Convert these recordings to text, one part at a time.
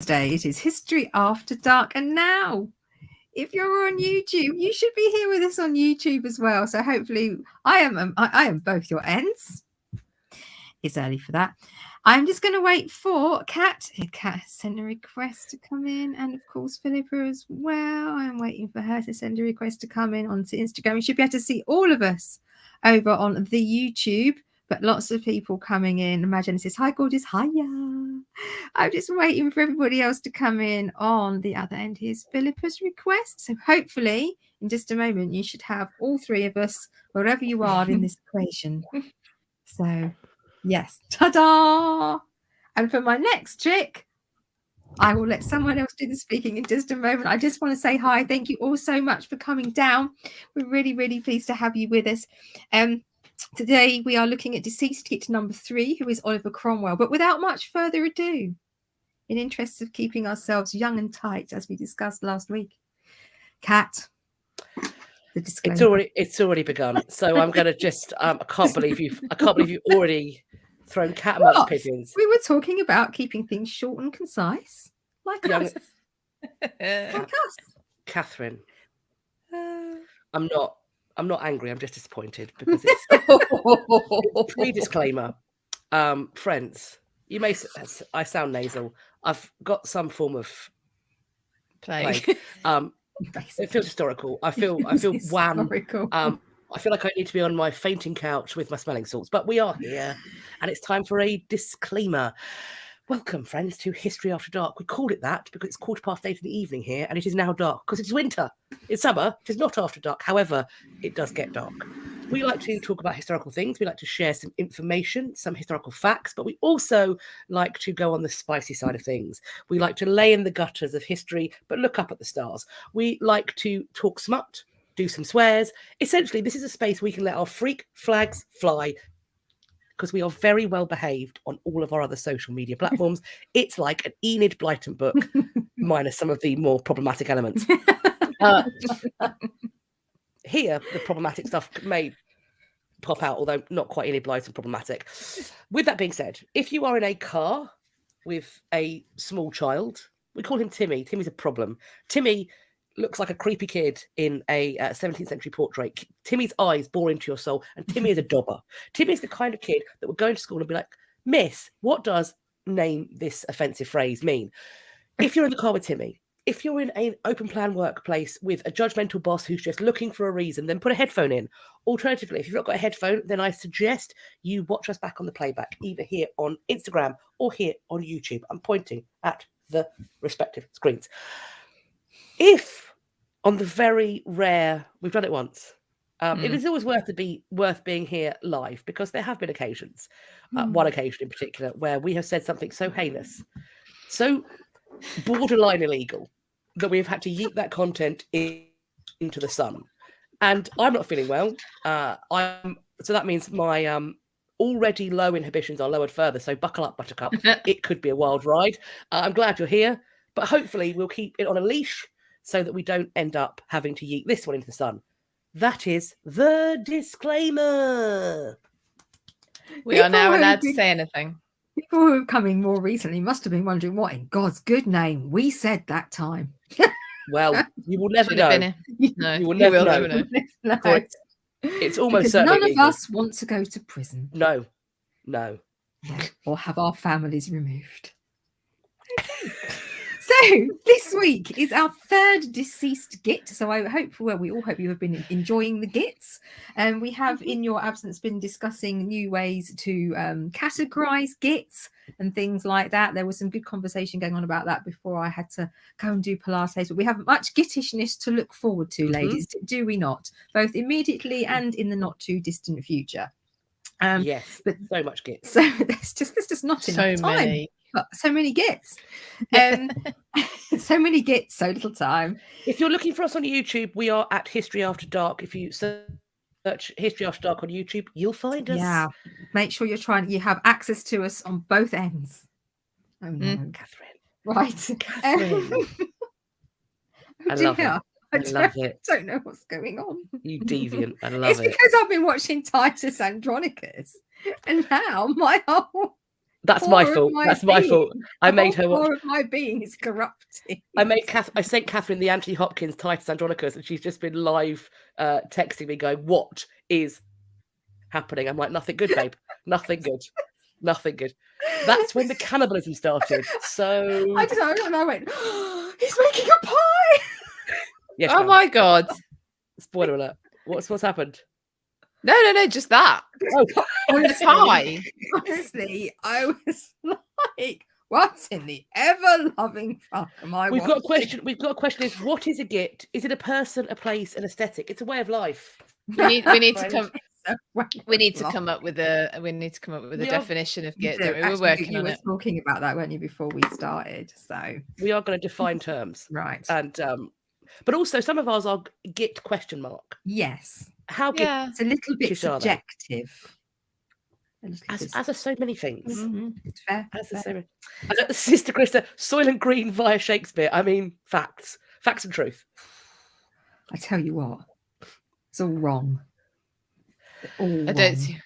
Thursday. It is History After Dark. And now, if you're on YouTube, you should be here with us on YouTube as well. So hopefully I am both your ends. It's early for that. I'm just going to wait for Kat. Kat sent a request to come in, and of course Philippa as well. I'm waiting for her to send a request to come in onto Instagram. You should be able to see all of us over on the YouTube, but lots of people coming in. Imagine says, "Hi, gorgeous, hiya." I'm just waiting for everybody else to come in on the other end. Here's Philippa's request. So hopefully, in just a moment, you should have all three of us, wherever you are in this equation. So. Yes. Ta-da! And for my next trick, I will let someone else do the speaking in just a moment. I just want to say hi. Thank you all so much for coming down. We're really, really pleased to have you with us. Today, we are looking at Deceased Git number 3, who is Oliver Cromwell. But without much further ado, in interests of keeping ourselves young and tight, as we discussed last week, Kat, the disclaimer. It's already begun. So I'm going to just I can't believe you've already thrown cat amongst pigeons. We were talking about keeping things short and concise, like us. Catherine. I'm not angry. I'm just disappointed because it's pre-disclaimer. Friends, you may. I sound nasal. I've got some form of plague. It feels historical. I feel wham. I feel like I need to be on my fainting couch with my smelling salts, but we are here, and it's time for a disclaimer. Welcome, friends, to History After Dark. We called it that because it's 8:15 in the evening here, and it is now dark because it's winter. It's summer. It is not after dark. However, it does get dark. We like to talk about historical things. We like to share some information, some historical facts, but we also like to go on the spicy side of things. We like to lay in the gutters of history, but look up at the stars. We like to talk smut, do some swears. Essentially, this is a space we can let our freak flags fly because we are very well behaved on all of our other social media platforms. It's like an Enid Blyton book, minus some of the more problematic elements. Here, the problematic stuff may pop out, although not quite Enid Blyton problematic. With that being said, if you are in a car with a small child, we call him Timmy. Timmy's a problem. Timmy looks like a creepy kid in a 17th century portrait. Timmy's eyes bore into your soul, and Timmy is a dobber. Timmy is the kind of kid that would go into school and be like, "Miss, what does name this offensive phrase mean?" If you're in the car with Timmy, if you're in an open plan workplace with a judgmental boss who's just looking for a reason, then put a headphone in. Alternatively, if you've not got a headphone, then I suggest you watch us back on the playback, either here on Instagram or here on YouTube. I'm pointing at the respective screens. If on the very rare, we've done it once, it is always worth being here live, because there have been occasions, one occasion in particular, where we have said something so heinous, so borderline illegal, that we've had to yeet that content into the sun. And I'm not feeling well. So that means my already low inhibitions are lowered further. So buckle up, Buttercup. It could be a wild ride. I'm glad you're here, but hopefully we'll keep it on a leash so that we don't end up having to yeet this one into the sun. That is the disclaimer. We are now allowed to say anything. People who are coming more recently must have been wondering what in God's good name we said that time. Well, you will never know. No, you will never know. No. It's almost because certainly none of legal. us want to go to prison. No. Yeah, or have our families removed. Okay. So this week is our third Deceased Git. So we all hope you have been enjoying the Gits. And we have, in your absence, been discussing new ways to categorize Gits and things like that. There was some good conversation going on about that before I had to go and do Pilates. But we have much Gittishness to look forward to, ladies, do we not? Both immediately and in the not too distant future. Yes, but so much Gits. So there's just not enough time. So many Gits. So many Gits, so little time. If you're looking for us on YouTube, we are at History After Dark. If you search History After Dark on YouTube, you'll find us. Yeah. Make sure you have access to us on both ends. Oh no, Catherine. Right. Catherine. I love it. I don't know what's going on. You deviant. I love it. It's because I've been watching Titus Andronicus, and now my whole That's my core of fault. my That's my being. fault. I The made whole her watch. core of my being is corrupted. I sent Catherine the Anthony Hopkins Titus Andronicus, and she's just been live texting me going, "What is happening?" I'm like, "Nothing good, babe. Nothing good. Nothing good." That's when the cannibalism started. So I just and I went, oh, he's making a pie. yes, Oh ma'am. my God. Spoiler alert. What's happened? No, just that. Oh, The pie. Honestly, I was like, what in the ever-loving fuck am I we've got a watching? question. We've got a question: is what is a git? Is it a person, a place, an aesthetic? It's a way of life. We need to Friend. come. We need to come up with a We are- definition of git. Don't we? We're Actually, working you on were it. talking about that, weren't you, before we started? So We are going to define terms, right. and but also some of ours are git question mark. Yes. How git Yeah. It's a little bit Git are they? subjective. A little bit. as are so many things. Mhm. It's fair. As are fair. so many. Sister Krista, Soylent Green via Shakespeare. I mean, facts and truth. I tell you what, it's all wrong. All I don't wrong. see.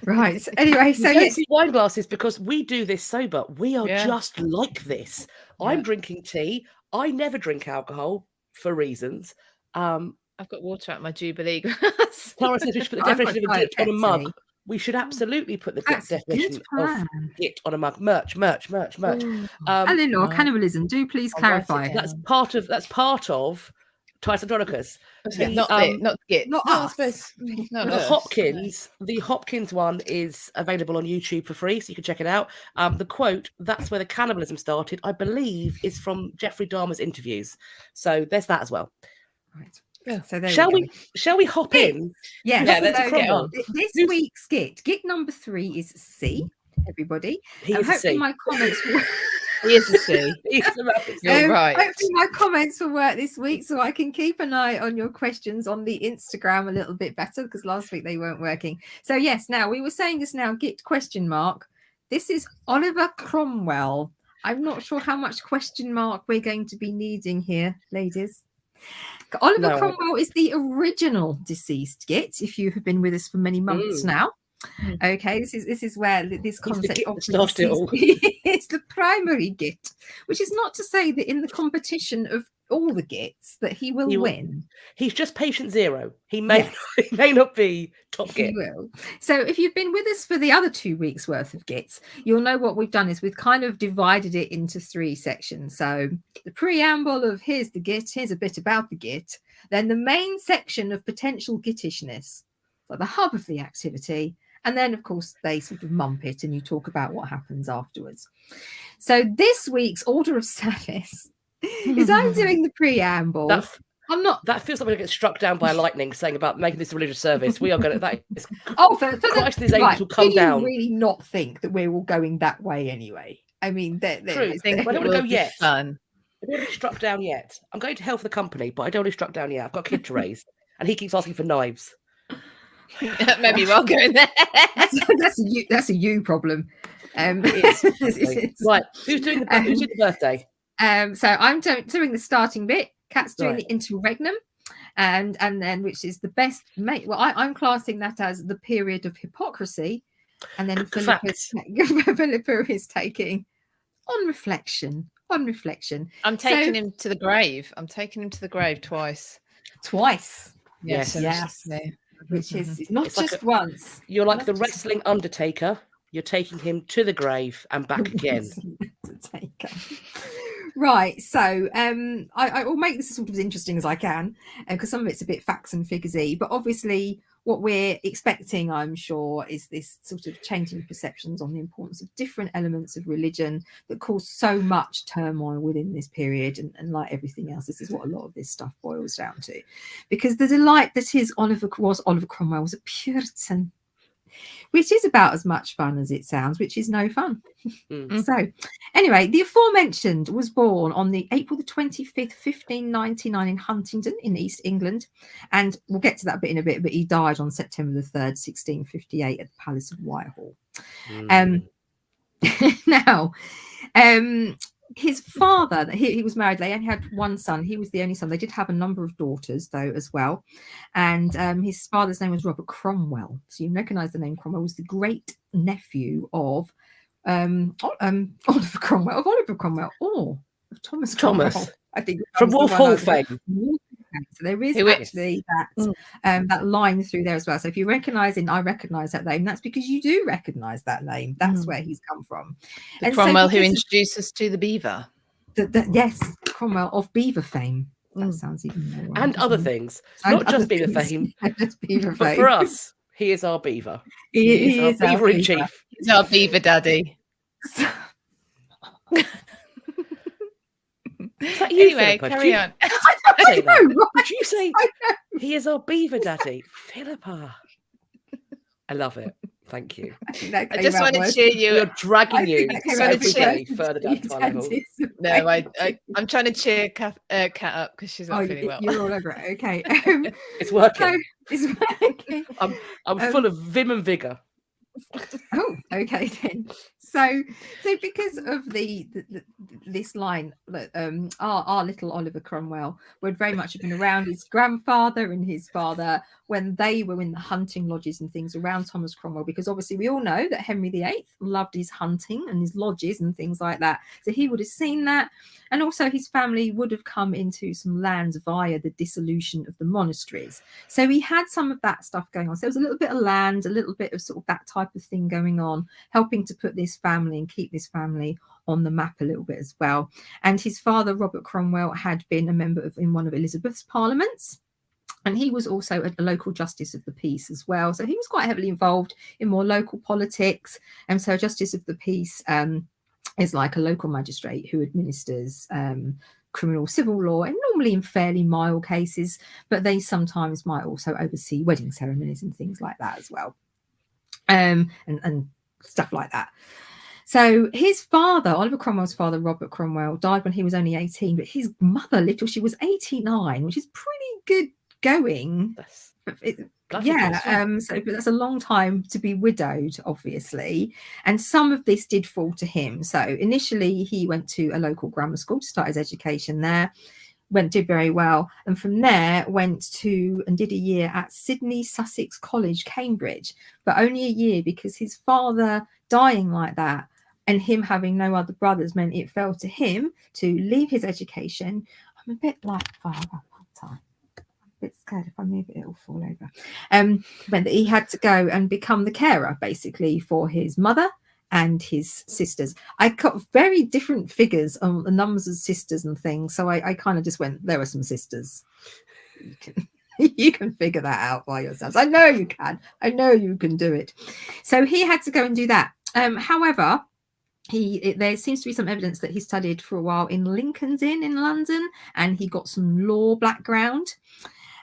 Right. Anyway, so We don't yes, see wine glasses because we do this sober. We are Yeah. just like this. Yeah. I'm drinking tea. I never drink alcohol for reasons. I've got water out my Jubilee glass. Clara says we should put the I've got definition of a Diet git on a mug. Pepsi. We should absolutely put the That's a good definition of plan. git on a mug. Merch. Eleanor, right. cannibalism. Do please I'll write it clarify. down. That's part of Titus Andronicus. Yeah, not git. not No, I us. suppose not The us. Hopkins one is available on YouTube for free, so you can check it out. The quote, "That's where the cannibalism started," I believe, is from Jeffrey Dahmer's interviews. So there's that as well. Right. Yeah. So there Shall we go. Shall we hop in? Yes. Yeah, so let's get on. This Who's- week's git number 3 is C. Everybody. He is a Hopefully C. my comments will He is a C. He's a massive C. You're right. Hopefully my comments will work this week, so I can keep an eye on your questions on the Instagram a little bit better, because last week they weren't working. So yes, now we were saying this now, git question mark. This is Oliver Cromwell. I'm not sure how much question mark we're going to be needing here, ladies. Oliver Cromwell is the original Deceased Git, if you have been with us for many months now. Okay, this is where this concept of it's the primary git, which is not to say that in the competition of all the gits that he will win. He's just patient zero. He may not be top git. He will. So if you've been with us for the other 2 weeks worth of gits, you'll know what we've done is we've kind of divided it into 3 sections. So the preamble of here's the git, here's a bit about the git, then the main section of potential gittishness, like the hub of the activity. And then, of course, they sort of mump it and you talk about what happens afterwards. So this week's order of service is I'm doing the preamble. I'm not. That feels like we're going to get struck down by lightning saying about making this a religious service. We are going to. That is, Christ is able to come down. Really not think that we're all going that way anyway. I mean, True. I don't want to go yet. Fun. I don't want to be struck down yet. I'm going to hell for the company, but I don't want to be struck down yet. I've got a kid to raise, and he keeps asking for knives. Maybe we'll go in there. That's a you problem. Right. Who's doing the birthday? So I'm doing the starting bit. Kat's doing the interregnum, and then which is the best mate. Well, I'm classing that as the period of hypocrisy, and then Philippa is taking on reflection. I'm taking him to the grave. I'm taking him to the grave twice. Yes. Which is not just once. You're like the wrestling Undertaker. You're taking him to the grave and back again. Right. So I will make this as sort of as interesting as I can, because some of it's a bit facts and figures-y, but obviously what we're expecting, I'm sure, is this sort of changing perceptions on the importance of different elements of religion that cause so much turmoil within this period. And like everything else, this is what a lot of this stuff boils down to. Because the delight that Oliver Cromwell was a Puritan, which is about as much fun as it sounds, which is no fun. So anyway, the aforementioned was born on the April the 25th, 1599 in Huntingdon in East England. And we'll get to that bit in a bit, but he died on September the 3rd, 1658 at the Palace of Whitehall. Now, his father, he was married. They only had one son. He was the only son. They did have a number of daughters, though, as well. And his father's name was Robert Cromwell. So you recognise the name Cromwell. Was the great nephew of Oliver Cromwell, or of Thomas Cromwell. Thomas. I think From Wolf Hall fame. So there is Who is- actually that line through there as well. So if you're recognizing, I recognize that name, that's because you do recognize that name. That's where he's come from. The Cromwell who introduced us to the beaver. Yes, Cromwell of beaver fame. That sounds even more right, And other things. And Not just other beaver things. fame. Just beaver But fame. for us, he is our beaver. He our is our beaver in beaver. chief. He's our beaver daddy. Is that you, Anyway, Philippa? carry on. Say that? know, right? Did you say I know. he is our beaver daddy? Philippa. I love it. Thank you. I I just want to cheer you. You're dragging you came out every with day worse. further down to our level. No, I'm trying to cheer Kat up because she's not feeling well. You're all over it. Okay. It's working. It's working. I'm full of vim and vigor. Oh, okay then. So because of this line that our little Oliver Cromwell would very much have been around his grandfather and his father when they were in the hunting lodges and things around Thomas Cromwell, because obviously we all know that Henry VIII loved his hunting and his lodges and things like that. So he would have seen that, and also his family would have come into some lands via the dissolution of the monasteries. So he had some of that stuff going on. So there was a little bit of land, a little bit of sort of that type of thing going on, helping to put this family and keep this family on the map a little bit as well. And his father, Robert Cromwell, had been a member in one of Elizabeth's parliaments. And he was also a local justice of the peace as well. So he was quite heavily involved in more local politics. And so justice of the peace is like a local magistrate who administers criminal civil law, and normally in fairly mild cases, but they sometimes might also oversee wedding ceremonies and things like that as well. And stuff like that. So his father, Oliver Cromwell's father, Robert Cromwell, died when he was only 18, but his mother, she was 89, which is pretty good going. So but that's a long time to be widowed, obviously. And some of this did fall to him. So initially he went to a local grammar school to start his education there. Did very well, and from there went to and did a year at Sydney Sussex College, Cambridge, but only a year because his father dying like that and him having no other brothers meant it fell to him to leave his education. I'm a bit like father time. I'm a bit scared if I move it, it'll fall over. But he had to go and become the carer basically for his mother and his sisters. I got very different figures on the numbers of sisters and things, so I kind of just went, there are some sisters. You can figure that out by yourselves. I know you can. I know you can do it. So he had to go and do that. However, there seems to be some evidence that he studied for a while in Lincoln's Inn in London, and he got some law background.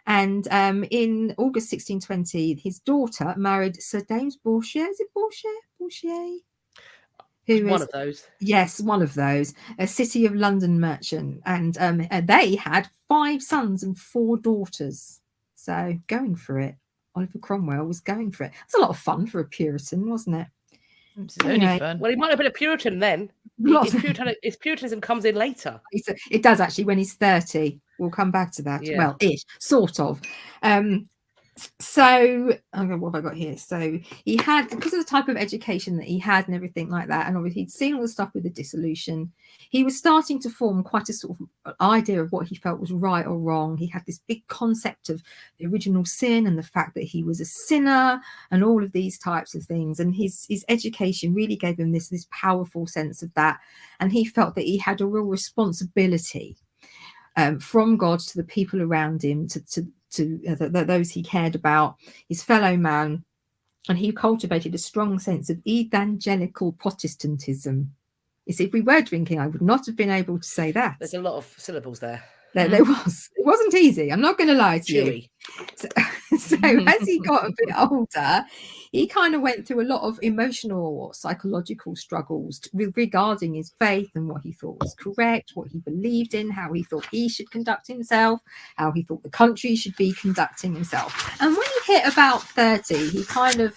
And in August 1620, his daughter married Sir James Bourchier. Is it Bourchier? One of those. Yes, one of those. A City of London merchant. And they had 5 sons and 4 daughters. So going for it. Oliver Cromwell was going for it. It's a lot of fun for a Puritan, wasn't it? It's only fun. Well, he might have been a Puritan then. His Puritanism comes in later. It does actually when he's 30. We'll come back to that. Yeah. Well, sort of. So what have I got here? So he had, because of the type of education that he had and everything like that, and obviously he'd seen all the stuff with the dissolution, he was starting to form quite a sort of idea of what he felt was right or wrong. He had this big concept of the original sin and the fact that he was a sinner and all of these types of things, and his education really gave him this powerful sense of that, and he felt that he had a real responsibility from God to the people around him, to those he cared about, his fellow man, and he cultivated a strong sense of evangelical Protestantism. You see, if we were drinking, I would not have been able to say that. There's a lot of syllables there. There was. It wasn't easy. I'm not going to lie to you. So as he got a bit older, he kind of went through a lot of emotional or psychological struggles regarding his faith and what he thought was correct, what he believed in, how he thought he should conduct himself, how he thought the country should be conducting himself. And when he hit about 30, he kind of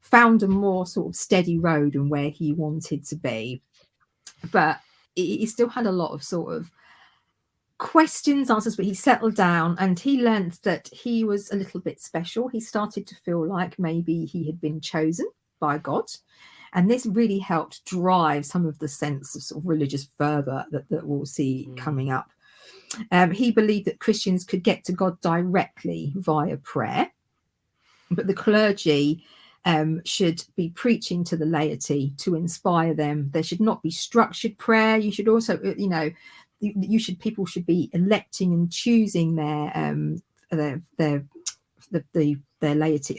found a more sort of steady road and where he wanted to be. But he still had a lot of sort of questions, answers, but he settled down and he learned that he was a little bit special. He started to feel like maybe he had been chosen by God, And this really helped drive some of the sense of sort of religious fervour that we'll see coming up. He believed that Christians could get to God directly via prayer, but the clergy should be preaching to the laity to inspire them. There should not be structured prayer. You should also, people should be electing and choosing their laity,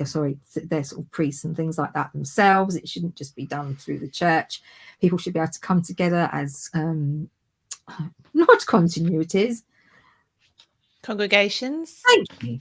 their sort of priests and things like that themselves. It shouldn't just be done through the church. People should be able to come together as not continuities, congregations. Thank you.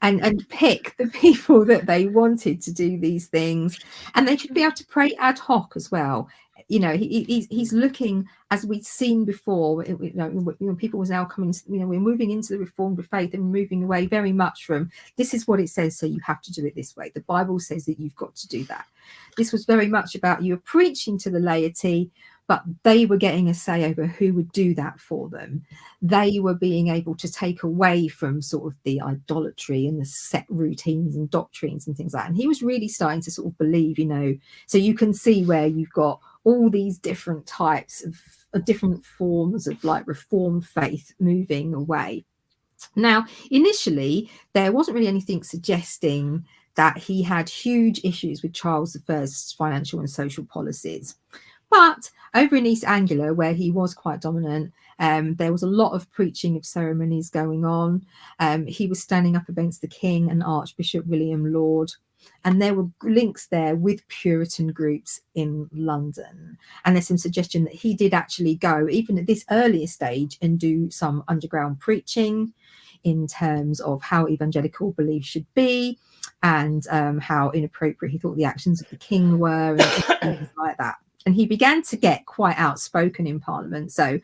And pick the people that they wanted to do these things, and they should be able to pray ad hoc as well. He's looking, as we've seen before, when people was now coming, we're moving into the Reformed faith and moving away very much from this is what it says, so you have to do it this way. The Bible says that you've got to do that. This was very much about you preaching to the laity, but they were getting a say over who would do that for them. They were being able to take away from sort of the idolatry and the set routines and doctrines and things like that. And he was really starting to sort of believe, so you can see where you've got all these different types of different forms of like Reformed faith moving away. Now, initially, there wasn't really anything suggesting that he had huge issues with Charles I's financial and social policies. But over in East Anglia, where he was quite dominant, there was a lot of preaching of ceremonies going on. He was standing up against the king and Archbishop William Laud. And there were links there with Puritan groups in London. And there's some suggestion that he did actually go, even at this earlier stage, and do some underground preaching in terms of how evangelical belief should be and how inappropriate he thought the actions of the king were and things like that. And he began to get quite outspoken in Parliament. So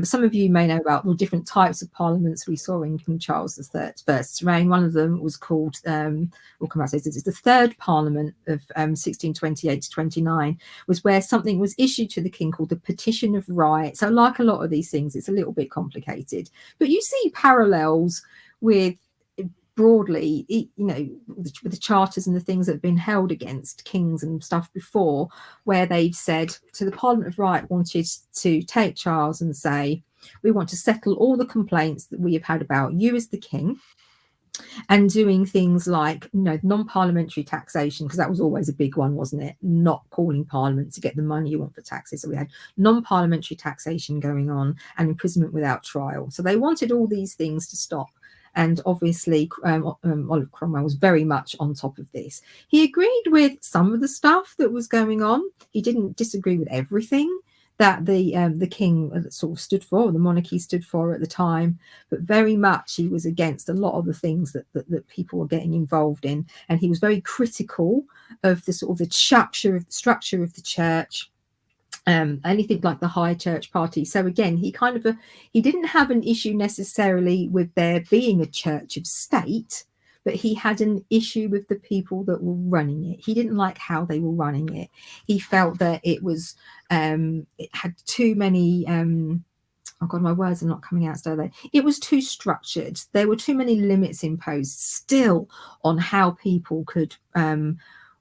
some of you may know about the different types of parliaments we saw in King Charles I's reign. One of them was called, it's the Third Parliament of 1628 to 29, was where something was issued to the king called the Petition of Right. So like a lot of these things, it's a little bit complicated. But you see parallels with broadly, with the charters and the things that have been held against kings and stuff before, where they've said, so the Parliament of Right wanted to take Charles and say, we want to settle all the complaints that we have had about you as the king, and doing things like, non-parliamentary taxation, because that was always a big one, wasn't it? Not calling Parliament to get the money you want for taxes. So we had non-parliamentary taxation going on and imprisonment without trial. So they wanted all these things to stop. And obviously, Oliver Cromwell was very much on top of this. He agreed with some of the stuff that was going on. He didn't disagree with everything that the king sort of stood for, or the monarchy stood for at the time, but very much he was against a lot of the things that people were getting involved in. And he was very critical of the sort of the structure of the church. Anything like the high church party. So again, he didn't have an issue necessarily with there being a church of state, but he had an issue with the people that were running it. He didn't like how they were running it. He felt that it was it had too many oh God, my words are not coming out, so they. It was too structured. There were too many limits imposed still on how people could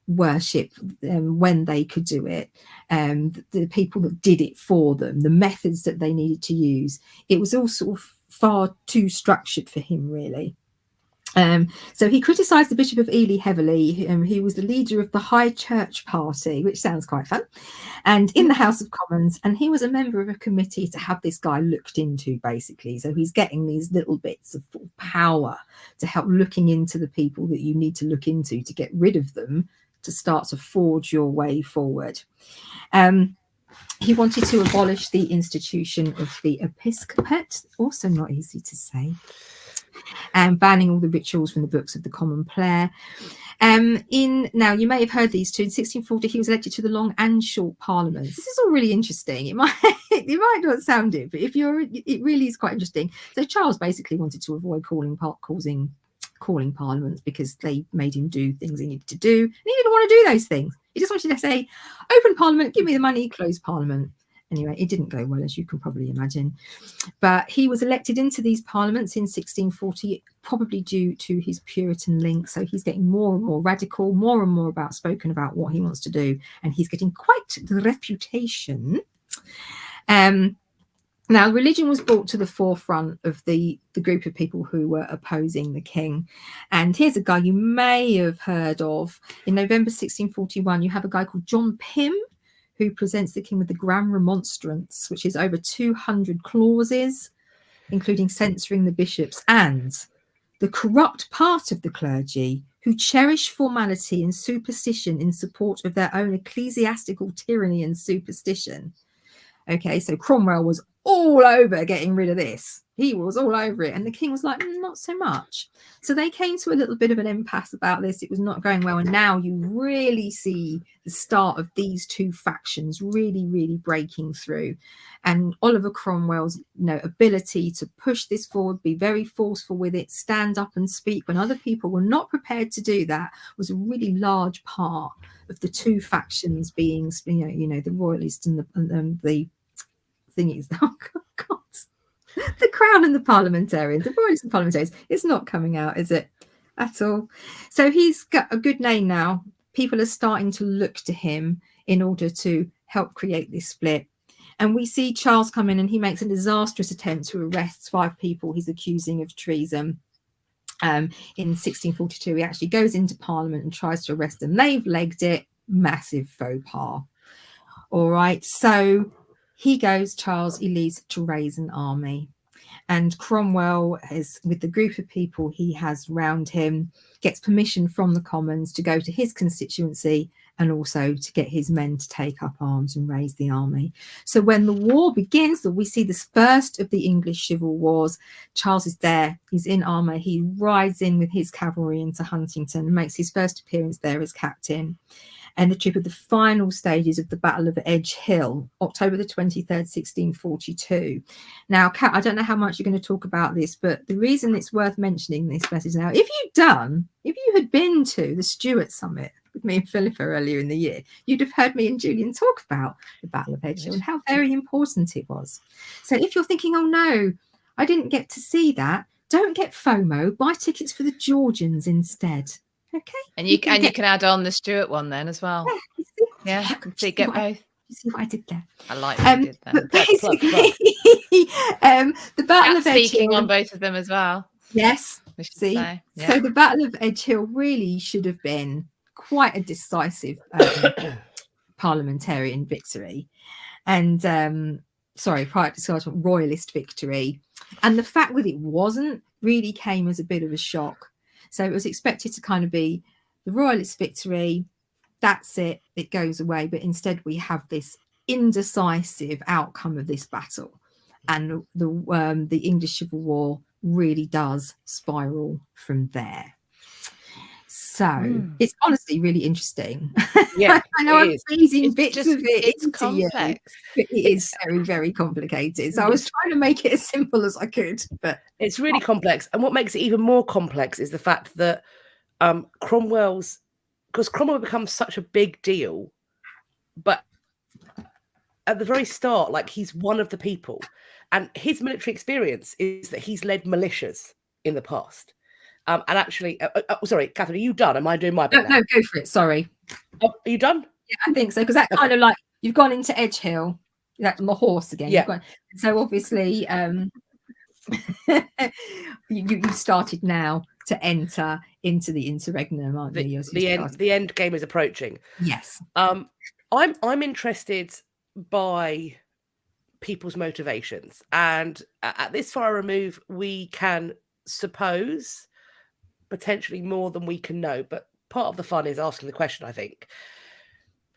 worship when they could do it, the people that did it for them, the methods that they needed to use. It was all sort of far too structured for him, really. So he criticised the Bishop of Ely heavily, who was the leader of the High Church Party, which sounds quite fun, and in the House of Commons, and he was a member of a committee to have this guy looked into, basically. So he's getting these little bits of power to help looking into the people that you need to look into to get rid of them, to start to forge your way forward. He wanted to abolish the institution of the episcopate, also not easy to say, and banning all the rituals from the books of the Common Prayer. Now, you may have heard these two. In 1640, he was elected to the Long and Short Parliaments. This is all really interesting. It might not sound it, but it really is quite interesting. So Charles basically wanted to avoid calling parliaments because they made him do things he needed to do, and he didn't want to do those things. He just wanted to say, open parliament, give me the money, close parliament. Anyway, it didn't go well, as you can probably imagine. But he was elected into these parliaments in 1640, probably due to his Puritan link. So he's getting more and more radical, more and more spoken about what he wants to do. And he's getting quite the reputation. Now, religion was brought to the forefront of the group of people who were opposing the king. And here's a guy you may have heard of. In November 1641, you have a guy called John Pym, who presents the king with the Grand Remonstrance, which is over 200 clauses, including censoring the bishops and the corrupt part of the clergy who cherish formality and superstition in support of their own ecclesiastical tyranny and superstition. Okay, so Cromwell was all over getting rid of this. He was all over it. And the king was like, not so much. So they came to a little bit of an impasse about this. It was not going well. And now you really see the start of these two factions really, really breaking through. And Oliver Cromwell's ability to push this forward, be very forceful with it, stand up and speak when other people were not prepared to do that, was a really large part of the two factions being, the royalists and the thing is, oh God, the crown and the parliamentarians, the royalists and parliamentarians, it's not coming out, is it, at all? So he's got a good name now. People are starting to look to him in order to help create this split. And we see Charles come in and he makes a disastrous attempt to arrest 5 people he's accusing of treason. In 1642, he actually goes into Parliament and tries to arrest them. They've legged it. Massive faux pas. All right, so Charles, he leaves to raise an army. And Cromwell is, with the group of people he has round him, gets permission from the Commons to go to his constituency and also to get his men to take up arms and raise the army. So when the war begins, we see the first of the English civil wars. Charles is there, he's in armour, he rides in with his cavalry into Huntingdon and makes his first appearance there as captain. And the trip of the final stages of the Battle of Edge Hill, October the 23rd, 1642. Now, Kat, I don't know how much you're going to talk about this, but the reason it's worth mentioning this message now, if you had been to the Stuart Summit with me and Philippa earlier in the year, you'd have heard me and Julian talk about the Battle of Edge Hill and how very important it was. So if you're thinking, oh no, I didn't get to see that, don't get FOMO, buy tickets for the Georgians instead. Okay, and you can add on the Stuart one then as well. Yeah, I can see get both. You see what I did there? I like what you did there. But basically, the Battle of Edge Hill. Speaking on both of them as well. Yes. See, yeah. So the Battle of Edge Hill really should have been quite a decisive parliamentarian victory, and royalist victory. And the fact that it wasn't really came as a bit of a shock. So it was expected to kind of be the royalist victory. That's it. It goes away. But instead, we have this indecisive outcome of this battle, and the English Civil War really does spiral from there. So it's honestly really interesting. Yeah, I know I'm freezing bits just, of it. It's complex. But it is very, very complicated. So I was trying to make it as simple as I could, but it's really complex. And what makes it even more complex is the fact that Cromwell becomes such a big deal, but at the very start, like, he's one of the people, and his military experience is that he's led militias in the past. And actually, sorry, Catherine, are you done? Am I doing my bit? No, go for it. Sorry. Oh, are you done? Yeah, I think so, because that kind of like you've gone into Edge Hill. That's my horse again. Yeah. So obviously, you started now to enter into the interregnum, aren't you? The end game is approaching. Yes. I'm interested by people's motivations, and at this far remove, we can suppose potentially more than we can know, but part of the fun is asking the question, I think.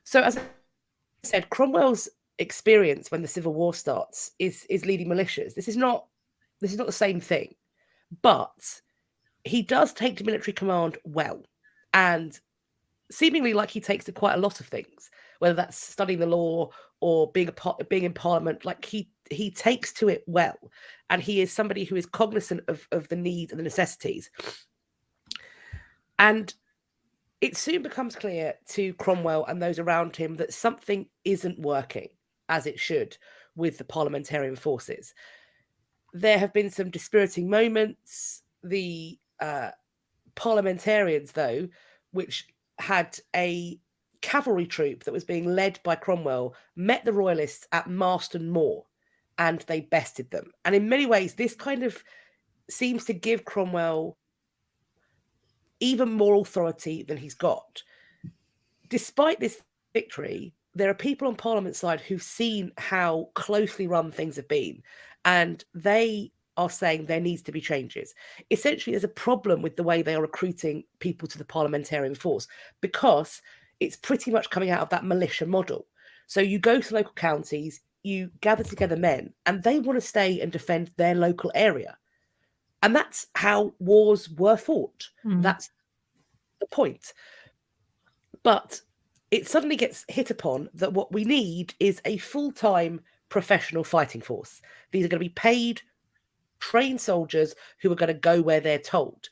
So as I said, Cromwell's experience when the Civil War starts is leading militias. This is not the same thing, but he does take to military command well, and seemingly like he takes to quite a lot of things, whether that's studying the law or being in Parliament. Like he takes to it well, and he is somebody who is cognizant of the needs and the necessities. And it soon becomes clear to Cromwell and those around him that something isn't working. as it should with the parliamentarian forces. There have been some dispiriting moments. The parliamentarians, though, which had a cavalry troop that was being led by Cromwell, met the royalists at Marston Moor, and they bested them. And in many ways, this kind of seems to give Cromwell even more authority than he's got. Despite this victory, there are people on Parliament's side who've seen how closely run things have been, and they are saying there needs to be changes. Essentially, there's a problem with the way they are recruiting people to the parliamentarian force, because it's pretty much coming out of that militia model. So you go to local counties, you gather together men, and they want to stay and defend their local area. And that's how wars were fought. That's the point. But it suddenly gets hit upon that what we need is a full-time professional fighting force. These are going to be paid, trained soldiers who are going to go where they're told.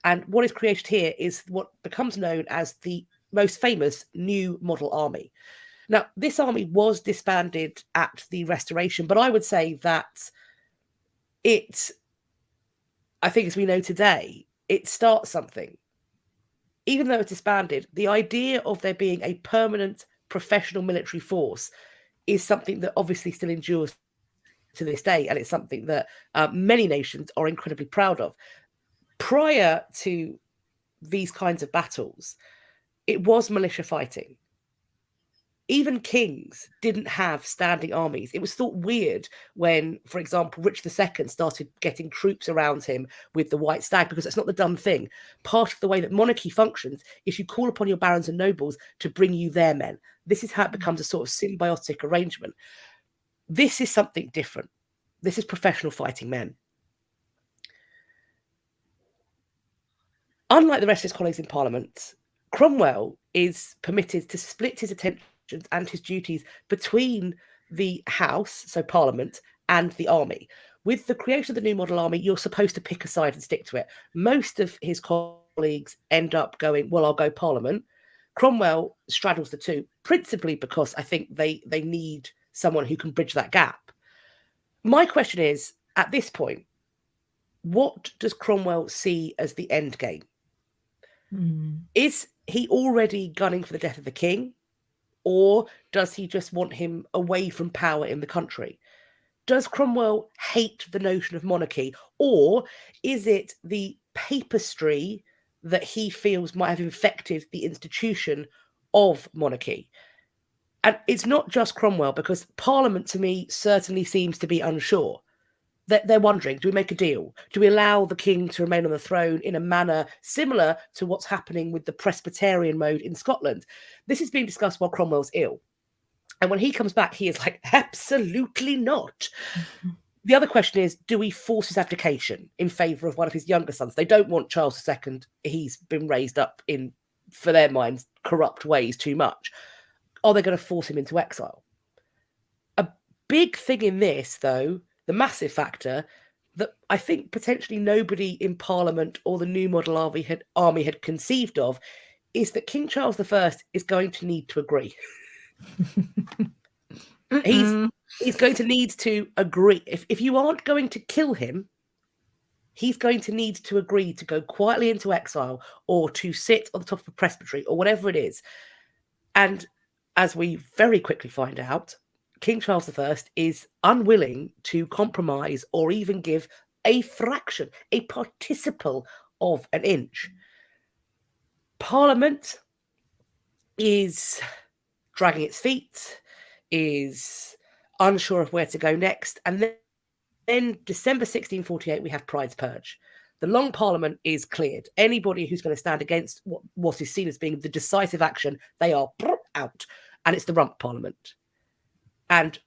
And what is created here is what becomes known as the most famous New Model Army. Now, this army was disbanded at the Restoration, but I would say that I think as we know today, it starts something. Even though it's disbanded, the idea of there being a permanent professional military force is something that obviously still endures to this day, and it's something that many nations are incredibly proud of. Prior to these kinds of battles, it was militia fighting. Even kings didn't have standing armies. It was thought weird when, for example, Richard II started getting troops around him with the White Stag, because it's not the done thing. Part of the way that monarchy functions is you call upon your barons and nobles to bring you their men. This is how it becomes a sort of symbiotic arrangement. This is something different. This is professional fighting men. Unlike the rest of his colleagues in Parliament, Cromwell is permitted to split his attention and his duties between the House, so Parliament, and the army. With the creation of the New Model Army, you're supposed to pick a side and stick to it. Most of his colleagues end up going, well, I'll go Parliament. Cromwell straddles the two, principally because I think they need someone who can bridge that gap. My question is, at this point, what does Cromwell see as the end game? Is he already gunning for the death of the king? Or does he just want him away from power in the country? Does Cromwell hate the notion of monarchy? Or is it the papistry that he feels might have infected the institution of monarchy? And it's not just Cromwell, because Parliament, to me, certainly seems to be unsure. They're wondering, do we make a deal? Do we allow the king to remain on the throne in a manner similar to what's happening with the Presbyterian mode in Scotland? This is being discussed while Cromwell's ill. And when he comes back, he is like, absolutely not. The other question is, do we force his abdication in favour of one of his younger sons? They don't want Charles II. He's been raised up in, for their minds, corrupt ways too much. Are they going to force him into exile? A big thing in this, though, the massive factor that I think potentially nobody in Parliament or the New Model Army had conceived of, is that King Charles I is going to need to agree. He's going to need to agree. If you aren't going to kill him, he's going to need to agree to go quietly into exile or to sit on the top of a presbytery or whatever it is. And as we very quickly find out, King Charles I is unwilling to compromise or even give a fraction, a participle of an inch. Parliament is dragging its feet, is unsure of where to go next. And then December 1648, we have Pride's Purge. The Long Parliament is cleared. Anybody who's going to stand against what is seen as being the decisive action, they are out. And it's the Rump Parliament. And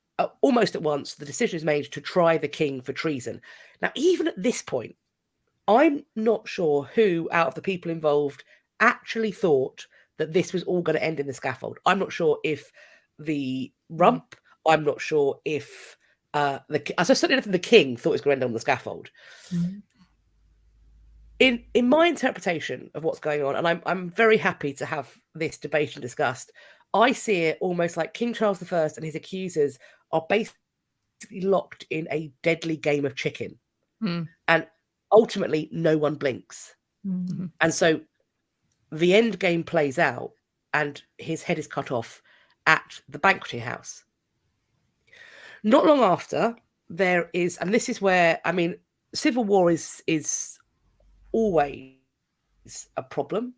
almost at once, the decision is made to try the king for treason. Now, even at this point, I'm not sure who out of the people involved actually thought that this was all going to end in the scaffold. I'm not sure if the Rump, I'm not sure if I certainly don't think the king thought it was going to end on the scaffold. In my interpretation of what's going on, and I'm very happy to have this debate and discussed, I see it almost like King Charles I and his accusers are basically locked in a deadly game of chicken. And ultimately, no one blinks. And so the end game plays out and his head is cut off at the banqueting house. Not long after, there is, and this is where, I mean, civil war is always a problem.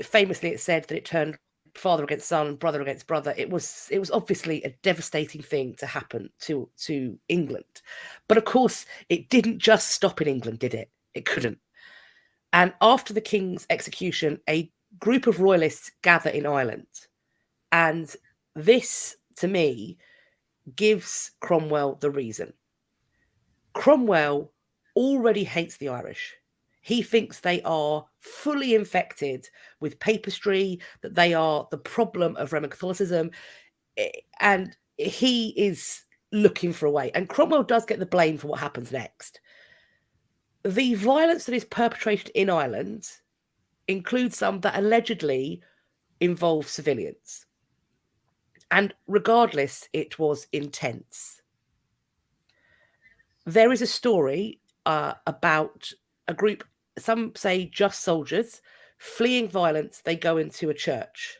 Famously, it said that it turned father against son, brother against brother. It was obviously a devastating thing to happen to England. But of course, it didn't just stop in England, did it? It couldn't. And after the king's execution, a group of royalists gather in Ireland. And this, to me, gives Cromwell the reason. Cromwell already hates the Irish. He thinks they are fully infected with papistry, that they are the problem of Roman Catholicism, and he is looking for a way. And Cromwell does get the blame for what happens next. The violence that is perpetrated in Ireland includes some that allegedly involve civilians. And regardless, it was intense. There is a story about a group, some say just soldiers, fleeing violence. They go into a church.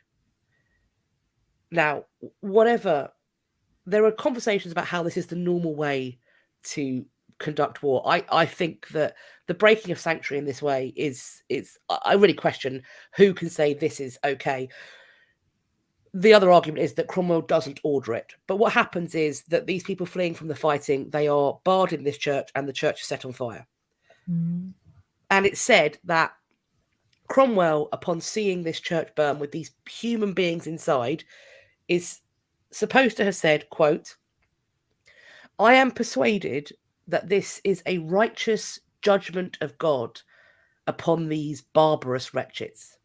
Now, there are conversations about how this is the normal way to conduct war. I think that the breaking of sanctuary in this way is I really question who can say this is okay. The other argument is that Cromwell doesn't order it. But what happens is that these people fleeing from the fighting, they are barred in this church and the church is set on fire. And it's said that Cromwell, upon seeing this church burn with these human beings inside, is supposed to have said, quote, "I am persuaded that this is a righteous judgment of God upon these barbarous wretches."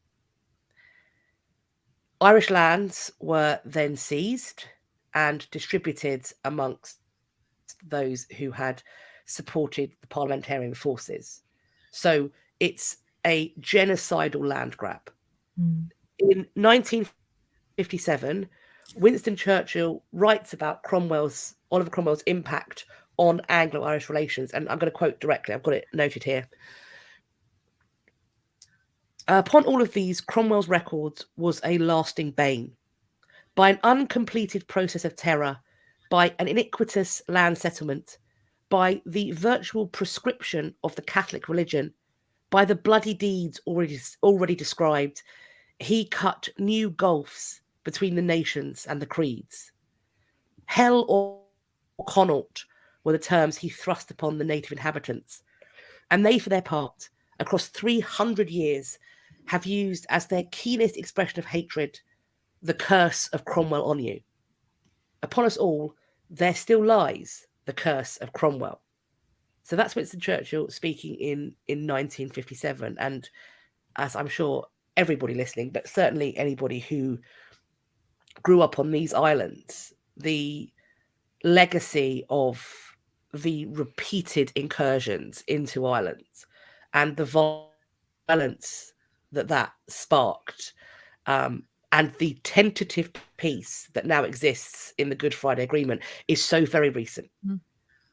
Irish lands were then seized and distributed amongst those who had supported the parliamentarian forces. So it's a genocidal land grab. In 1957, Winston Churchill writes about Oliver Cromwell's impact on Anglo-Irish relations, and I'm going to quote directly. I've got it noted here. Upon all of these, Cromwell's record was a lasting bane. By an uncompleted process of terror, by an iniquitous land settlement, by the virtual proscription of the Catholic religion, by the bloody deeds already described, he cut new gulfs between the nations and the creeds. Hell or Connaught were the terms he thrust upon the native inhabitants, and they, for their part, across 300 years, have used as their keenest expression of hatred the curse of Cromwell on you. Upon us all, there still lies the curse of Cromwell. So that's Winston Churchill speaking in 1957. And as I'm sure everybody listening, but certainly anybody who grew up on these islands, the legacy of the repeated incursions into Ireland and the violence that sparked, and the tentative peace that now exists in the Good Friday Agreement is so very recent.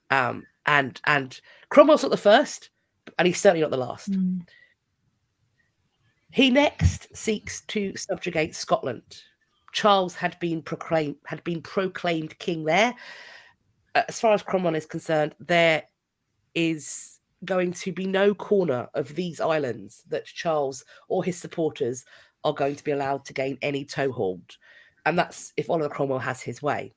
And Cromwell's not the first, and he's certainly not the last. He next seeks to subjugate Scotland. Charles had been proclaimed king there. As far as Cromwell is concerned, there is going to be no corner of these islands that Charles or his supporters are going to be allowed to gain any toehold. And that's if Oliver Cromwell has his way.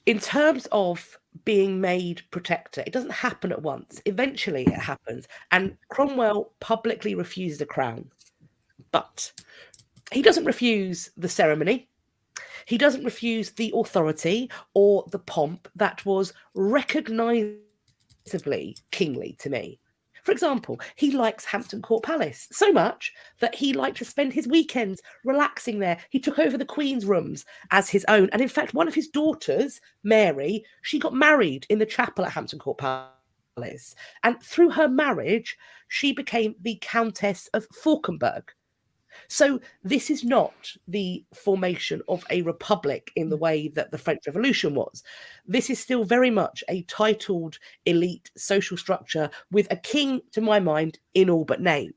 In terms of being made protector, it doesn't happen at once. Eventually it happens. And Cromwell publicly refuses a crown. But he doesn't refuse the ceremony. He doesn't refuse the authority or the pomp that was recognizably kingly to me. For example, he likes Hampton Court Palace so much that he liked to spend his weekends relaxing there. He took over the Queen's rooms as his own. And in fact, one of his daughters, Mary, she got married in the chapel at Hampton Court Palace. And through her marriage, she became the Countess of Fauconberg. So this is not the formation of a republic in the way that the French Revolution was. This is still very much a titled elite social structure with a king, to my mind, in all but name.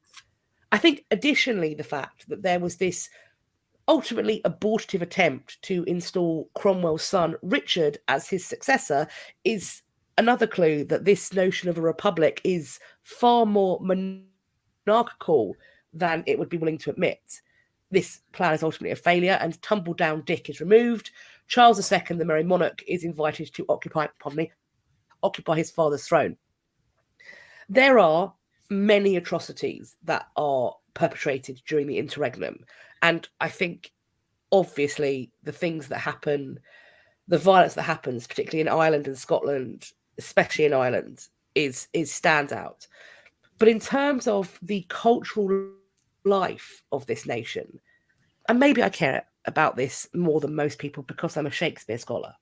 I think additionally, the fact that there was this ultimately abortive attempt to install Cromwell's son, Richard, as his successor is another clue that this notion of a republic is far more monarchical than it would be willing to admit. This plan is ultimately a failure, and Tumble Down Dick is removed. Charles II, the Merry Monarch, is invited to occupy his father's throne. There are many atrocities that are perpetrated during the interregnum, and I think obviously the things that happen, the violence that happens, particularly in Ireland and Scotland, especially in Ireland, is standout. But in terms of the cultural life of this nation, and maybe I care about this more than most people because I'm a Shakespeare scholar,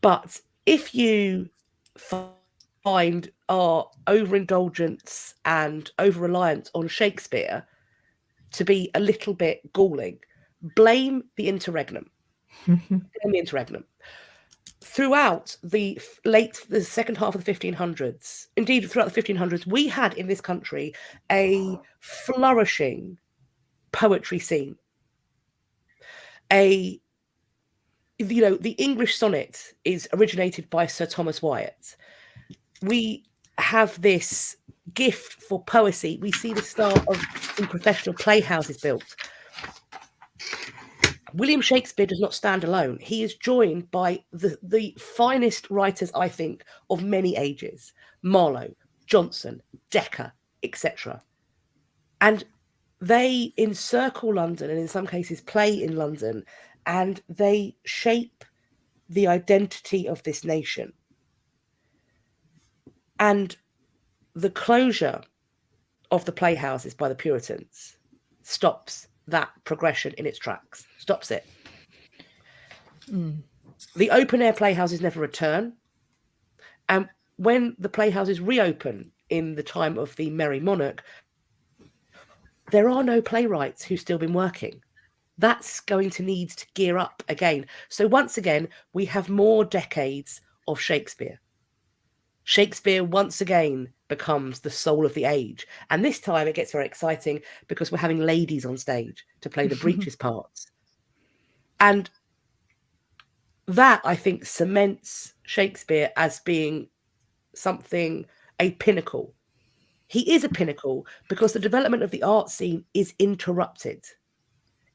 but if you find our overindulgence and over-reliance on Shakespeare to be a little bit galling, blame the interregnum. Blame the interregnum. Throughout the second half of the 1500s, indeed throughout the 1500s, we had in this country a flourishing poetry scene. The English sonnet is originated by Sir Thomas Wyatt. We have this gift for poesy. We see the start of some professional playhouses built. William Shakespeare does not stand alone. He is joined by the finest writers, I think, of many ages. Marlowe, Johnson, Dekker, etc. And they encircle London and in some cases play in London, and they shape the identity of this nation. And the closure of the playhouses by the Puritans stops that progression in its tracks, stops it. The open-air playhouses never return. And when the playhouses reopen in the time of the Merry Monarch, there are no playwrights who've still been working. That's going to need to gear up again. So once again, we have more decades of Shakespeare. Shakespeare once again becomes the soul of the age. And this time it gets very exciting because we're having ladies on stage to play the breeches parts. And that, I think, cements Shakespeare as being something, a pinnacle. He is a pinnacle because the development of the art scene is interrupted.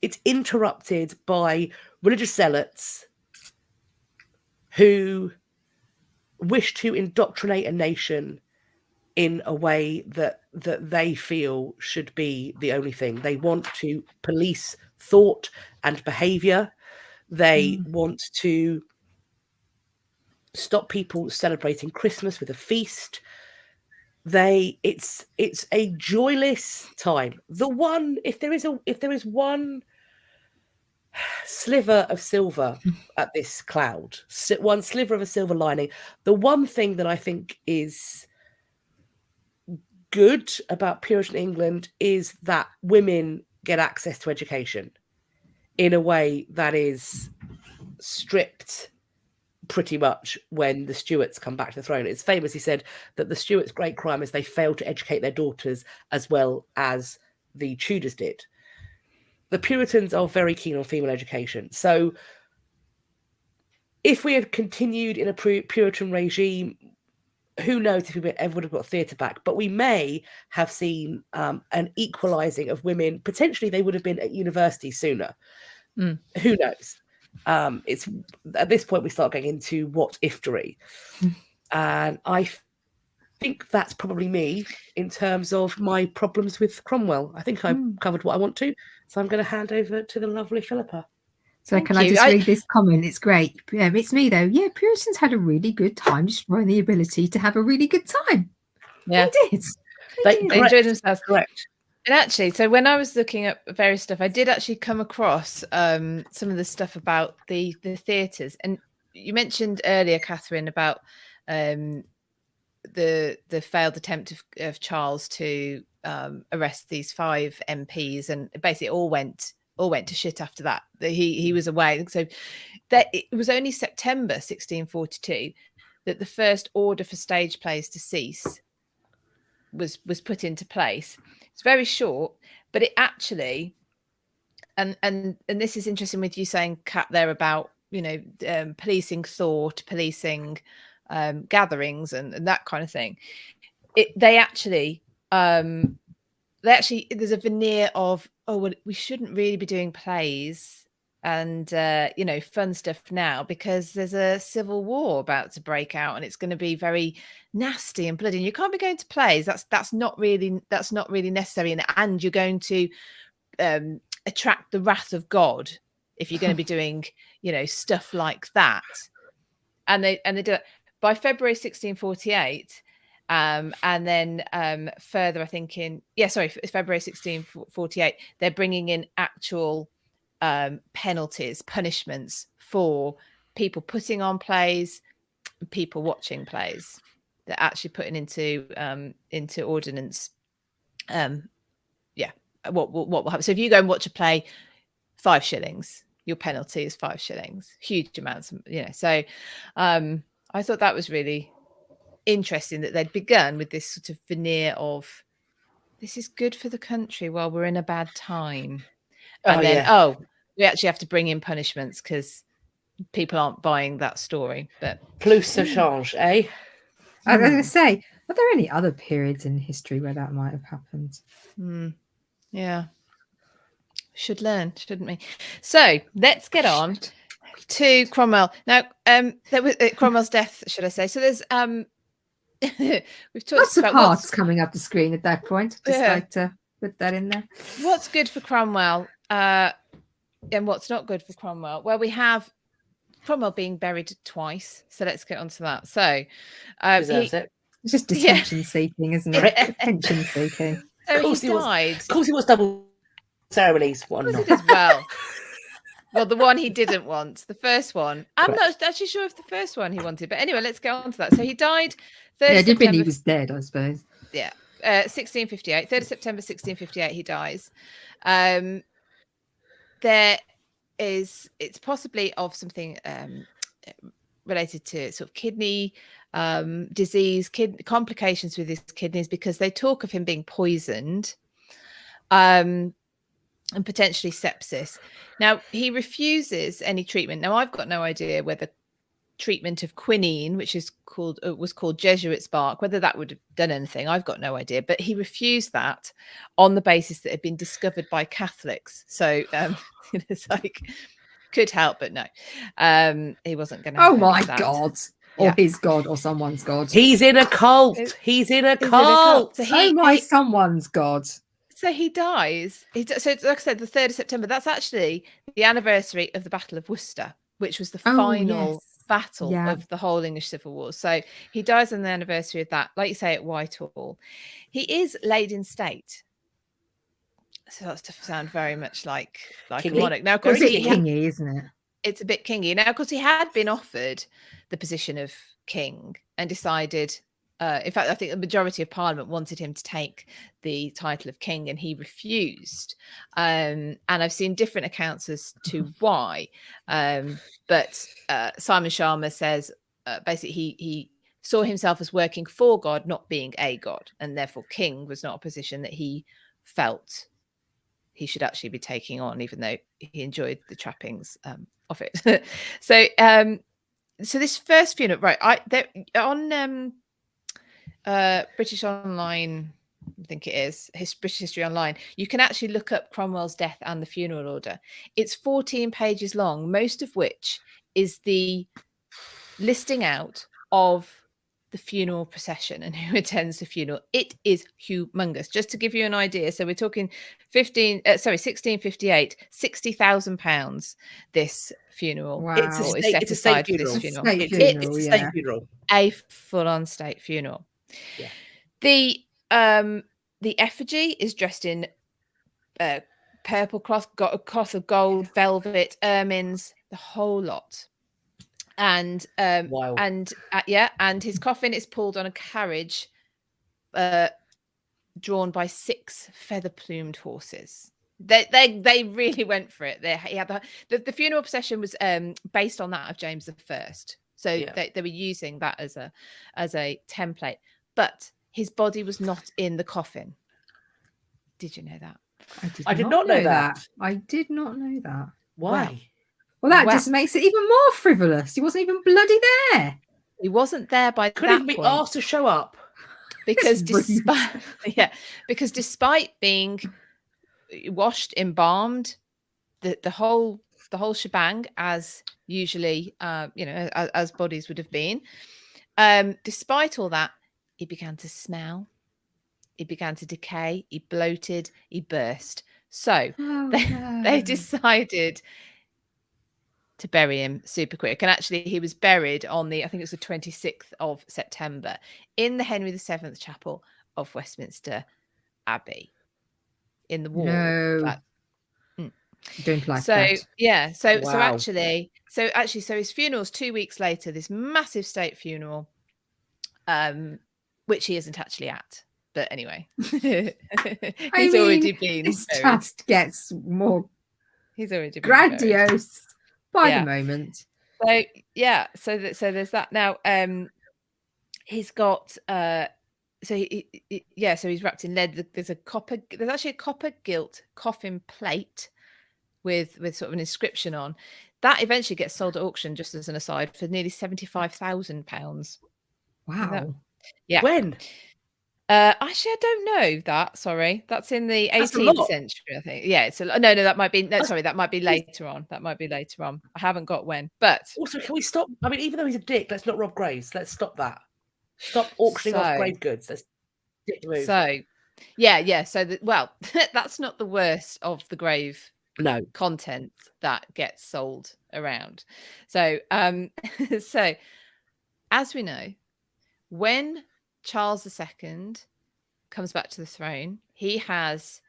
It's interrupted by religious zealots who wish to indoctrinate a nation in a way that they feel should be the only thing. They want to police thought and behavior. They want to stop people celebrating Christmas with a feast. It's a joyless time. If there is one sliver of silver at this cloud, one sliver of a silver lining, the one thing that I think is good about Puritan England is that women get access to education in a way that is stripped pretty much when the Stuarts come back to the throne. It's famously said that the Stuarts' great crime is they failed to educate their daughters as well as the Tudors did. The Puritans are very keen on female education. So if we had continued in a Puritan regime, who knows if we ever would have got theatre back, but we may have seen an equalising of women. Potentially they would have been at university sooner. Who knows? It's at this point we start getting into what iftery. And I think that's probably me in terms of my problems with Cromwell. I think I've covered what I want to. So I'm going to hand over to the lovely Philippa. So can I just read this comment? It's great. It's me though. Yeah, Puritans had a really good time destroying the ability to have a really good time. Yeah, they did. They enjoyed themselves. Correct. And actually, so when I was looking up various stuff, I did actually come across some of the stuff about the theatres. And you mentioned earlier, Catherine, about the failed attempt of Charles to arrest these 5 MPs, and basically all went to shit after that. He was away. So that it was only September 1642 that the first order for stage plays to cease was put into place. It's very short, but it actually, and this is interesting with you saying, Kat, there about, you know, policing thought, policing gatherings and that kind of thing. They actually there's a veneer of, oh well, we shouldn't really be doing plays and you know, fun stuff now because there's a civil war about to break out and it's going to be very nasty and bloody, and you can't be going to plays. That's not really necessary, and you're going to attract the wrath of God if you're going to be doing, you know, stuff like that. And they do it by February 1648. And then further, I think February 1648, they're bringing in actual penalties, punishments for people putting on plays, people watching plays. They're actually putting into ordinance. What will happen? So if you go and watch a play, 5 shillings. Your penalty is 5 shillings. Huge amounts, you know. So I thought that was really interesting that they'd begun with this sort of veneer of, this is good for the country while we're in a bad time. And we actually have to bring in punishments because people aren't buying that story. But plus ça change, eh? I was going to say, are there any other periods in history where that might have happened? Yeah. Should learn, shouldn't we? So let's get on to Cromwell. Now, there was Cromwell's death, should I say? So there's we've talked lots about of hearts coming up the screen at that point. Just like to put that in there. What's good for Cromwell and what's not good for Cromwell? Well, we have Cromwell being buried twice. So let's get on to that. So Deserves it. It's just detention seeking, isn't it? Detention seeking. So he died. Of course he was double ceremonies. What not? As well, the one he didn't want. The first one. I'm not actually sure if the first one he wanted. But anyway, let's get on to that. So he died 3rd it did mean he was dead, I suppose. Yeah. 1658. 3rd of September 1658 he dies. It's possibly of something related to sort of kidney disease, complications with his kidneys, because they talk of him being poisoned and potentially sepsis. Now, he refuses any treatment. Now, I've got no idea whether treatment of quinine, which is was called Jesuit's bark, whether that would have done anything. I've got no idea. But he refused that on the basis that it had been discovered by Catholics. So it's like, could help, but no. He wasn't going to. Oh my God. Or his God, or someone's God. He's in a cult. He's in a cult. So someone's God. So he dies. So, like I said, the 3rd of September, that's actually the anniversary of the Battle of Worcester, which was the final battle of the whole English Civil War. So he dies on the anniversary of that, like you say, at Whitehall. He is laid in state. So that's to sound very much like a monarch. Now, of course, it's kingy, isn't it? It's a bit kingy. Now, of course, he had been offered the position of king and decided, in fact, I think the majority of Parliament wanted him to take the title of king, and he refused. And I've seen different accounts as to why. But Simon Sharma says basically he saw himself as working for God, not being a god, and therefore king was not a position that he felt he should actually be taking on, even though he enjoyed the trappings of it. So this first funeral, right? On British Online, I think it is British History Online, you can actually look up Cromwell's death and the funeral order. It's 14 pages long, most of which is the listing out of the funeral procession and who attends the funeral. It is humongous. Just to give you an idea, so we're talking 1658, £60,000 this funeral. Wow. It's a state funeral. It's a state funeral. A full-on state funeral. Yeah. The effigy is dressed in purple cloth, got a cloth of gold, velvet, ermines, the whole lot. And Wow. and his coffin is pulled on a carriage drawn by 6 feather-plumed horses. They really went for it. He had the funeral procession was based on that of James I. So they were using that as a template. But his body was not in the coffin. Did you know that? I did not know that. I did not know that. Why? Well, that just makes it even more frivolous. He wasn't even bloody there. He wasn't there by Couldn't that even be point. asked to show up. Because despite being washed, embalmed, the whole shebang, as usually as bodies would have been, despite all that, he began to smell, he began to decay, he bloated, he burst. So they decided to bury him super quick. And actually he was buried on I think it was the 26th of September in the Henry VII Chapel of Westminster Abbey, in the wall. No. Don't like that. So his funeral's 2 weeks later, this massive state funeral, which he isn't actually at. But anyway, he's already been. This just gets more. He's already been grandiose by the moment. So there's that. Now, he's got. So he's wrapped in lead. There's actually a copper gilt coffin plate with sort of an inscription on. That eventually gets sold at auction, just as an aside, for nearly £75,000. Wow. When? Actually, I don't know that. Sorry, that's in the 18th century, I think. Yeah, it's no. That might be that might be later on. I haven't got when. But also, can we stop? I mean, even though he's a dick, let's not rob graves. Let's stop that. Stop auctioning off grave goods. Let's get the move. So, So that's not the worst of the grave content that gets sold around. So, so as we know, when Charles II comes back to the throne, he has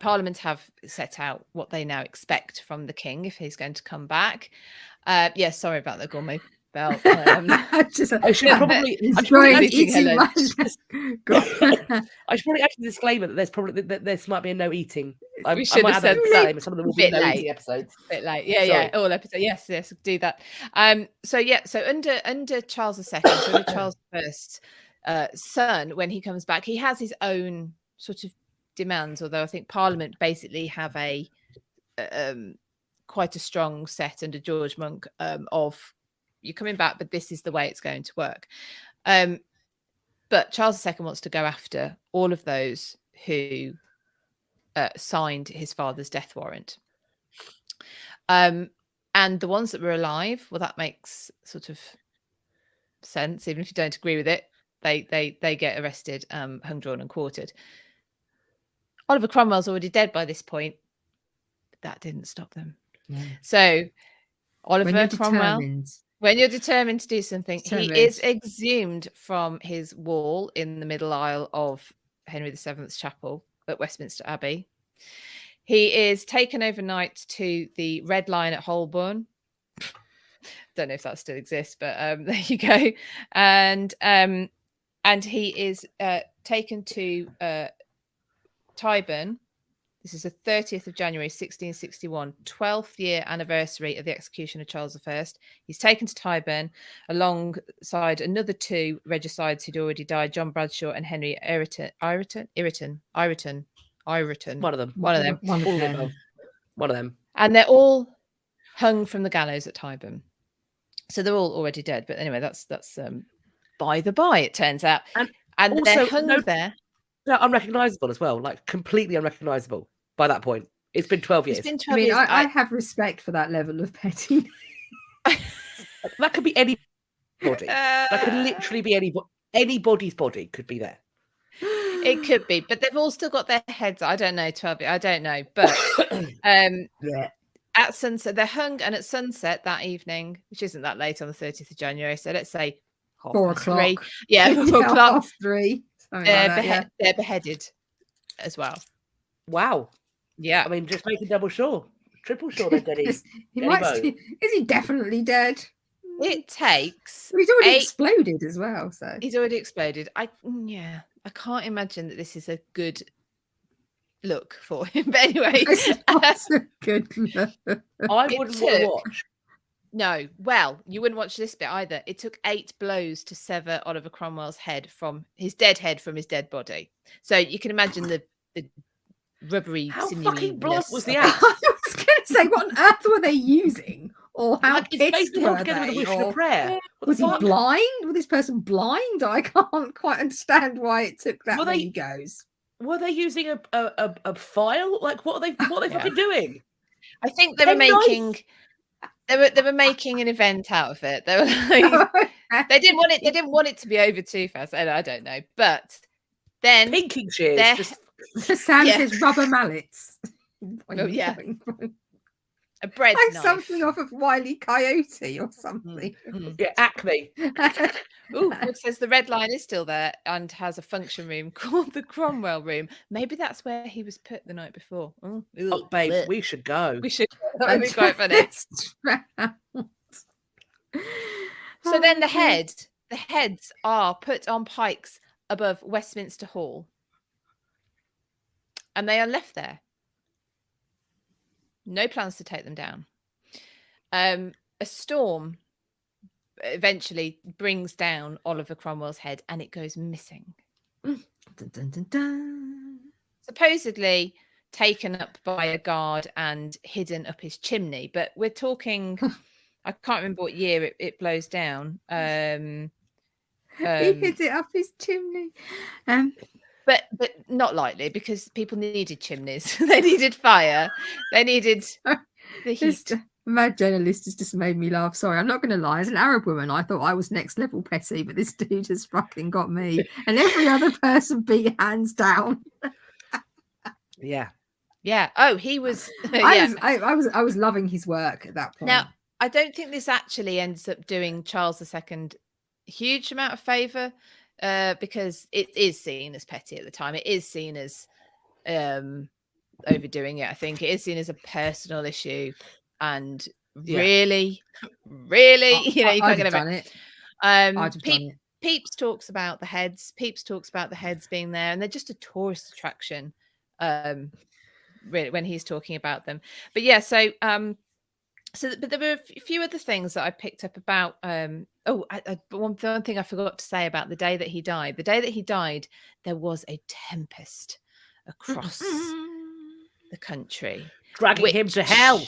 Parliament have set out what they now expect from the king if he's going to come back. Sorry about the gourmet belt. I should probably add a disclaimer that there's might be a no eating. We should have said that. Some of them will be no eating episodes. A bit late. All episodes. Yes, do that. So under Charles II, under Charles I's son, when he comes back, he has his own sort of demands. Although I think Parliament basically have a quite a strong set under George Monk of, you're coming back, but this is the way it's going to work. But Charles II wants to go after all of those who signed his father's death warrant. And the ones that were alive, well, that makes sort of sense. Even if you don't agree with it, they get arrested, hung, drawn and quartered. Oliver Cromwell's already dead by this point, but that didn't stop them. Yeah. So Oliver Cromwell, when you're determined to do something, he is exhumed from his wall in the middle aisle of Henry VII's chapel at Westminster Abbey. He is taken overnight to the Red Lion at Holborn. Don't know if that still exists, but there you go. And he is taken to Tyburn. This is the 30th of January, 1661, 12th year anniversary of the execution of Charles I. He's taken to Tyburn alongside another 2 regicides who'd already died, John Bradshaw and Henry Ireton. One of them. And they're all hung from the gallows at Tyburn. So they're all already dead. But anyway, that's by the by, it turns out. And also, they're hung there. They're unrecognisable as well, like completely unrecognisable by that point. It's been 12 years. It's been 12 years. I have respect for that level of pettiness. That could be anybody. That could literally be anybody's body could be there. It could be, but they've all still got their heads. I don't know, 12 years. I don't know. But at sunset, they're hung, and at sunset that evening, which isn't that late on the 30th of January, so let's say 4:00. Yeah, 4:00. 3. They're beheaded as well. Wow. Yeah. I mean, just making double sure. Triple sure they're dead. Is he definitely dead? It takes. Well, he's already exploded as well. So he's already exploded. I can't imagine that this is a good look for him. But anyway, that's a good look. I wouldn't want to watch. No, well, you wouldn't watch this bit either. It took 8 blows to sever Oliver Cromwell's head from his dead body. So you can imagine the rubbery, how sinewy fucking blunt was the 8? I was going to say, what on earth were they using? Or how pissed were together with a they? wish and a prayer. Was he blind? Was this person blind? I can't quite understand why it took that many goes. Were they using a file? Like, what are they fucking doing? I think they were making they were making an event out of it. They were like, they didn't want it to be over too fast. I don't know, but then pinking shears. Sam says rubber mallets. Oh yeah, a bread like knife. Something off of Wile E. Coyote or something. Yeah, Acme. It says the Red Lion is still there and has a function room called the Cromwell Room. Maybe that's where he was put the night before. Oh babe, we should go. We should. That would be quite funny. So then the heads are put on pikes above Westminster Hall, and they are left there. No plans to take them down. A storm eventually brings down Oliver Cromwell's head, and it goes missing. Dun, dun, dun, dun. Supposedly taken up by a guard and hidden up his chimney, but we're talking I can't remember what year it blows down. He hid it up his chimney. But not likely, because people needed chimneys. They needed fire. They needed the heat. Mad journalist has just made me laugh. Sorry, I'm not going to lie. As an Arab woman, I thought I was next level petty, but this dude has fucking got me. And every other person beat hands down. Yeah. Oh, he was. I was loving his work at that point. Now, I don't think this actually ends up doing Charles II a huge amount of favour. Because it is seen as petty at the time. It is seen as overdoing it. I think it is seen as a personal issue, and really, you can't get over it. Pepys talks about the heads. Pepys talks about the heads being there, and they're just a tourist attraction. Really, when he's talking about them. But yeah, but there were a few other things that I picked up about. One thing I forgot to say about the day that he died. The day that he died, there was a tempest across the country, dragging him to hell.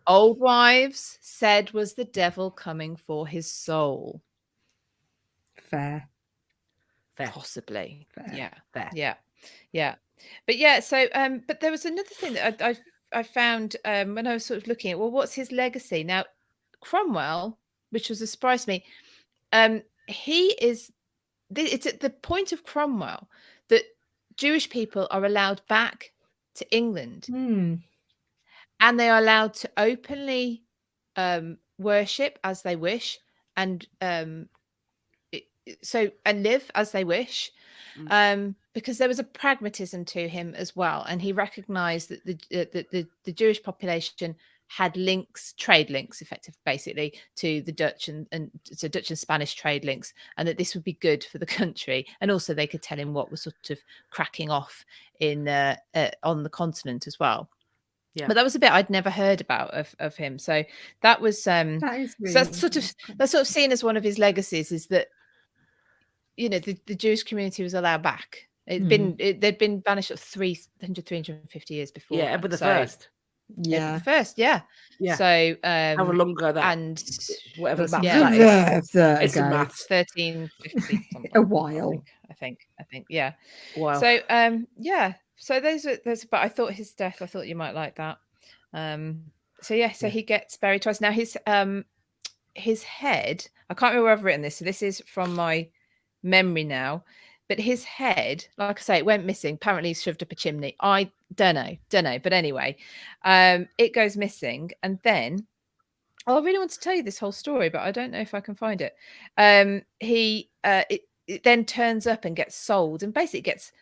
Old wives said was the devil coming for his soul. Fair. Possibly. Fair. Yeah. But yeah. So, but there was another thing that I found when I was sort of looking at, well, what's his legacy? Now, Cromwell, which was a surprise to me, it's at the point of Cromwell that Jewish people are allowed back to England, and they are allowed to openly worship as they wish, and live as they wish. Because there was a pragmatism to him as well, and he recognised that the Jewish population had trade links, basically, to the Dutch and to Dutch and Spanish trade links, and that this would be good for the country, and also they could tell him what was sort of cracking off in on the continent as well. Yeah. But that was a bit I'd never heard about of him, so that was that is really that's sort of seen as one of his legacies, is that the Jewish community was allowed back. They'd been banished 350 years before. Yeah, but the first. Yeah. The first, yeah. So however long ago that, and whatever math that is. It's maths. 1350. A while. I think. Yeah. Wow. So So those but I thought his death, I thought you might like that. So he gets buried twice. Now his head, I can't remember where I've written this, so this is from my memory now, but his head, like I say, it went missing. Apparently he's shoved up a chimney. I don't know, but anyway, it goes missing, and then I really want to tell you this whole story, but I don't know if I can find it. It then turns up and gets sold, and basically gets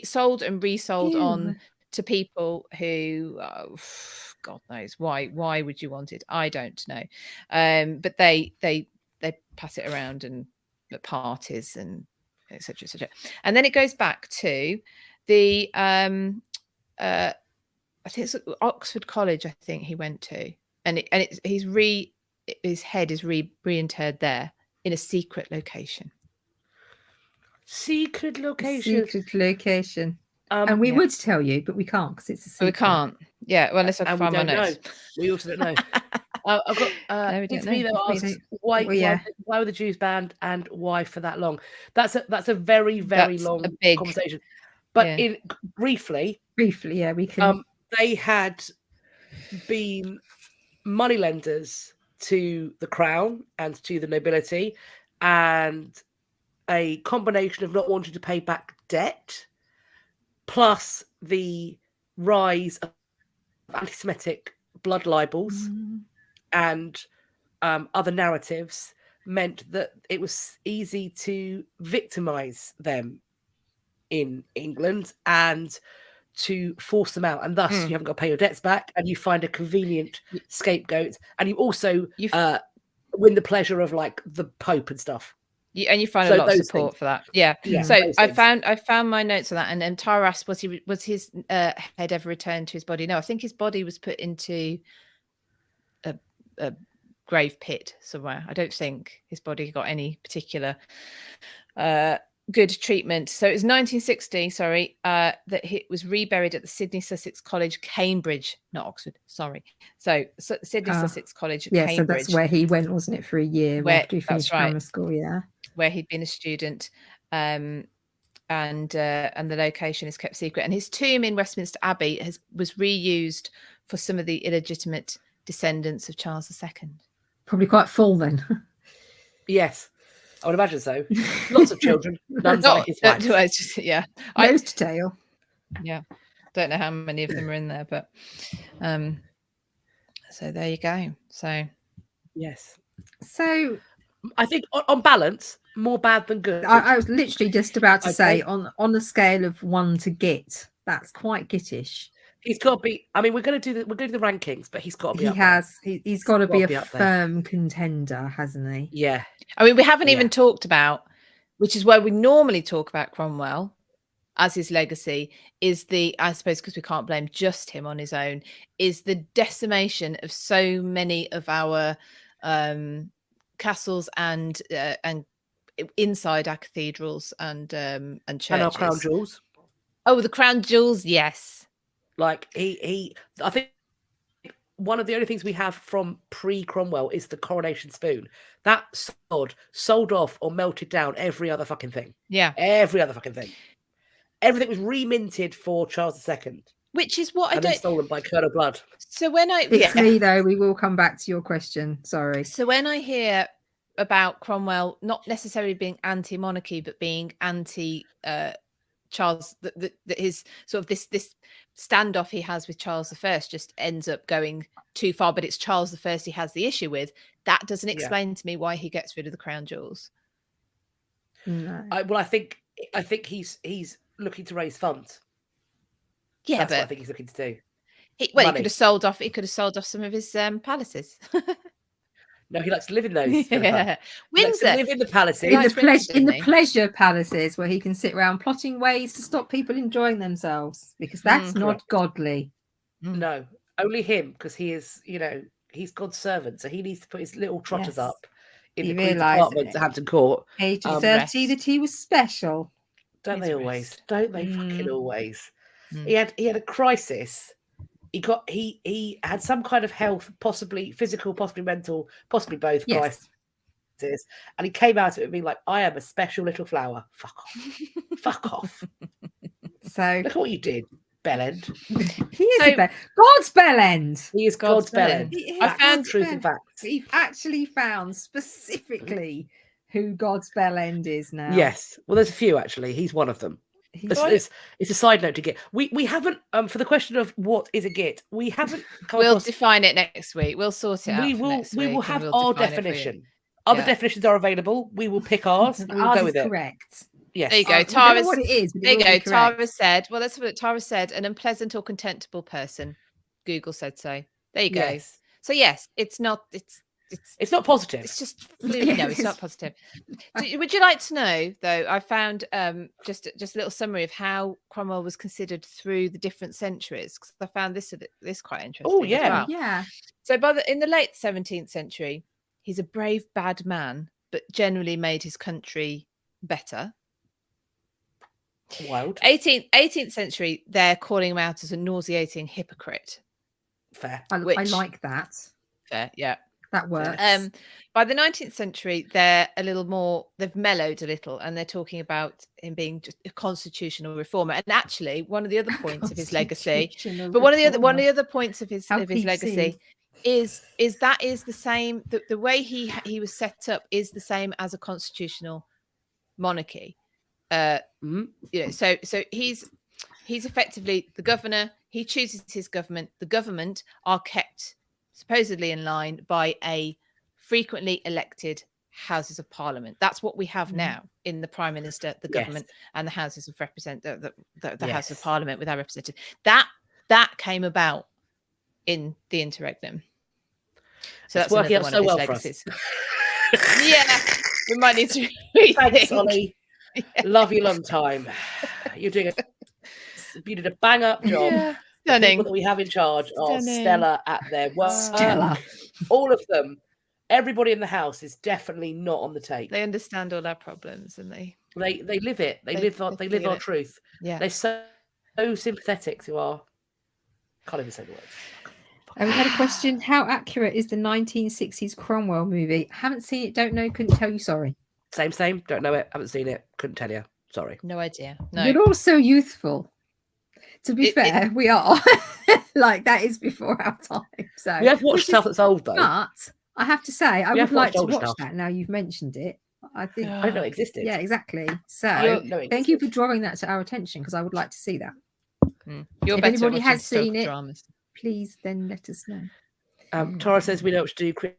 sold and resold on to people who, God knows why would you want it? I don't know. But they pass it around and at parties and etc. etc. And then it goes back to the I think it's Oxford College. I think he went to, and his head is reinterred there in a secret location. Secret location. Secret location. And we would tell you, but we can't because it's a secret. We can't. Yeah, well, unless I can find my notes. We also don't know. I've got No, we don't know. asks why were the Jews banned and why for that long? That's a very long conversation. But briefly, yeah, we can. They had been moneylenders to the crown and to the nobility, and a combination of not wanting to pay back debt, plus the rise of anti-Semitic blood libels and other narratives meant that it was easy to victimize them in England and to force them out, and thus you haven't got to pay your debts back, and you find a convenient scapegoat, and you also win the pleasure of like the Pope and stuff. And you find a lot of support for that. Yeah. So I found my notes on that, and then Tara asked, was his head ever returned to his body? No, I think his body was put into a grave pit somewhere. I don't think his body got any particular good treatment. So it was 1960, that he was reburied at the Sydney Sussex College, Cambridge, not Oxford, sorry. So Sydney Sussex College, Cambridge. So that's where he went, wasn't it, for a year after he finished grammar school, where he'd been a student. And the location is kept secret. And his tomb in Westminster Abbey was reused for some of the illegitimate descendants of Charles II. Probably quite full then. Yes. I would imagine so. Lots of children. None like his wife. Nose to tail. Yeah. Don't know how many of them are in there, but so there you go. So yes. So I think on balance, more bad than good. I was literally just about to say on a scale of 1 to git, that's quite gittish. He's got to be. I mean, we're going to do the rankings, but he's got to be. He's got to be a firm contender, hasn't he? Yeah. I mean, we haven't even talked about, which is where we normally talk about Cromwell as his legacy, is I suppose because we can't blame just him on his own, is the decimation of so many of our castles and inside our cathedrals and churches. And our crown jewels. Oh, the crown jewels, yes. Like I think one of the only things we have from pre-Cromwell is the coronation spoon. That sold off or melted down every other fucking thing. Yeah. Every other fucking thing. Everything was reminted for Charles II. Which is what then stolen by Colonel Blood. So when me though, we will come back to your question. Sorry. So when I hear about Cromwell not necessarily being anti-monarchy, but being anti Charles, that his sort of this standoff he has with Charles I just ends up going too far, but it's Charles I he has the issue with. That doesn't explain to me why he gets rid of the crown jewels. No. I think he's looking to raise funds. Yeah, that's what I think he's looking to do. He could have sold off. He could have sold off some of his palaces. No, he likes to live in those. Yeah. Windsor. Live in the palaces. In the pleasure palaces where he can sit around plotting ways to stop people enjoying themselves, because that's not godly. No, only him, because he is, he's God's servant, so he needs to put his little trotters up in the Queen's apartment at Hampton Court. Age of 30 that he was special. Don't they always? Don't they fucking always? He had a crisis. He had some kind of health, possibly physical, possibly mental, possibly both crises. And he came out of it being like, I am a special little flower. Fuck off. Fuck off. So look at what you did, Bellend. He is God's Bellend. He is God's Bellend. I found truth and facts. We've actually found specifically who God's Bellend is now. Yes. Well, there's a few actually. He's one of them. It's a side note to Git. We haven't for the question of what is a Git, we haven't define it next week. We'll sort it out. We will have our definition. Other definitions are available. We will pick ours and we'll go with it. Correct. Yes. There you go. I don't know Tara's. what it is. But There you it will go. be correct. Tara said. Well, let's have a look. Tara said an unpleasant or contemptible person. Google said so. There you go. Yes. So yes, it's not. It's not positive. It's just fluid. No, it's not positive. Would you like to know, though? I found just a little summary of how Cromwell was considered through the different centuries, because I found this quite interesting. Oh, yeah. as well. Yeah. So in the late 17th century, he's a brave bad man, but generally made his country better. Wild. 18th century, they're calling him out as a nauseating hypocrite. Fair. I like that. Fair, yeah. That works. By the 19th century, they're a little more, they've mellowed a little, and they're talking about him being just a constitutional reformer. And actually, one of the other points of his legacy, but one of the other points of his legacy is that is the same. The way he was set up is the same as a constitutional monarchy. You know, so he's effectively the governor. He chooses his government. The government are kept supposedly in line by a frequently elected Houses of Parliament. That's what we have now in the Prime Minister, the government, and the Houses of the House of Parliament with our representative. That came about in the interregnum. So that's working out one so of his well legacies. for us. Yeah, we might need to Thanks, Ollie. Love you long time. You did a bang up job. Yeah. The Stunning. people that we have in charge are stellar at their work. Stellar. All of them. Everybody in the house is definitely not on the take. They understand all our problems, and they live it. They live our truth. Yeah. They're so sympathetic to our. Can't even say the words. And we had a question: how accurate is the 1960s Cromwell movie? Haven't seen it. Don't know. Couldn't tell you. Sorry. Same. Don't know it. Haven't seen it. Couldn't tell you. Sorry. no idea. No. You're all so youthful. To be fair, we are. Like, that is before our time. So We have watched stuff that's old though. But I have to say, I We would have like watched to older watch stuff. that now you've mentioned it. I think. I didn't know it existed. Yeah, exactly. I So didn't know it thank you for existed. drawing that to our attention, because I would like to see that. You're If better anybody at watching has seen historical it, dramas. please then let us know. Tara says we know what to do. Create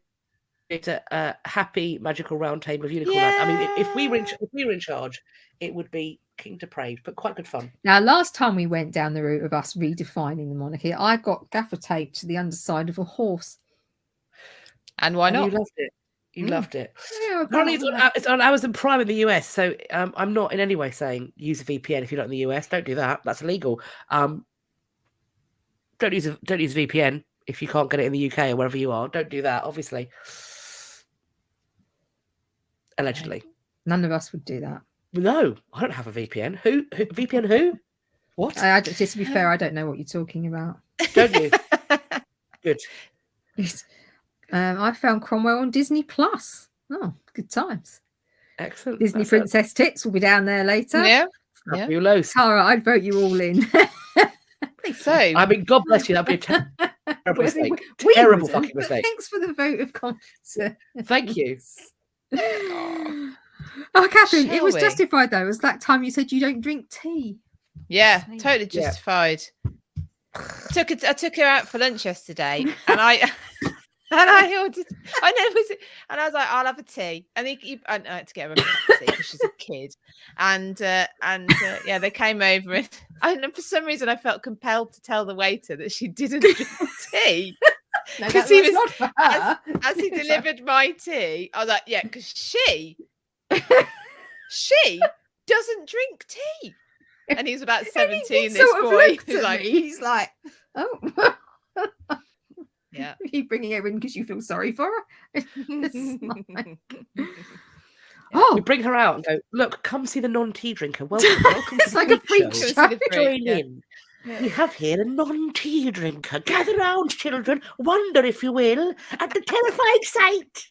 a happy magical round table of unicorn land. I mean, if we were in charge, it would be king depraved, but quite good fun. Now, last time we went down the route of us redefining the monarchy, I got gaffer taped to the underside of a horse. And why not? You loved it. You loved it. Yeah, Apparently, it's on Amazon Prime in the US. So I'm not in any way saying use a VPN if you're not in the US. Don't do that. That's illegal. Don't use a VPN if you can't get it in the UK or wherever you are. Don't do that. Obviously, allegedly. None of us would do that. No, I don't have a VPN. Who VPN? Who? What? Just to be fair, I don't know what you're talking about. Don't you? Good. I found Cromwell on Disney Plus. Oh, good times. Excellent. Disney Princess Tits will be down there later. Yeah. Fabulous. Tara, I'd vote you all in. So I mean, God bless you. That'd be a terrible mistake. We Terrible wouldn't, fucking but mistake. Thanks for the vote of confidence. Thank you. Oh, Catherine, it Shall was we? justified though. It was that time you said you don't drink tea. yeah, Same. totally Yeah. justified. I took her out for lunch yesterday, and I ordered. I know was it, and I was like, I'll have a tea, and I had to get her a cup of tea because she's a kid, and yeah, they came over, and for some reason I felt compelled to tell the waiter that she didn't drink tea. No, Because that he was was- not for her. As he delivered my tea, I was like, yeah, because she doesn't drink tea. And he's about 17, this sort of boy. looked He's at like, me. He's like, oh, yeah. are you bringing her in because you feel sorry for her? It's like, oh, We bring her out and go, look, come see the non-tea drinker. Welcome to it's the like a freak freak show. show. Join Yeah. in. We have here a non-tea drinker. Gather round, children. Wonder, if you will, at the terrifying sight.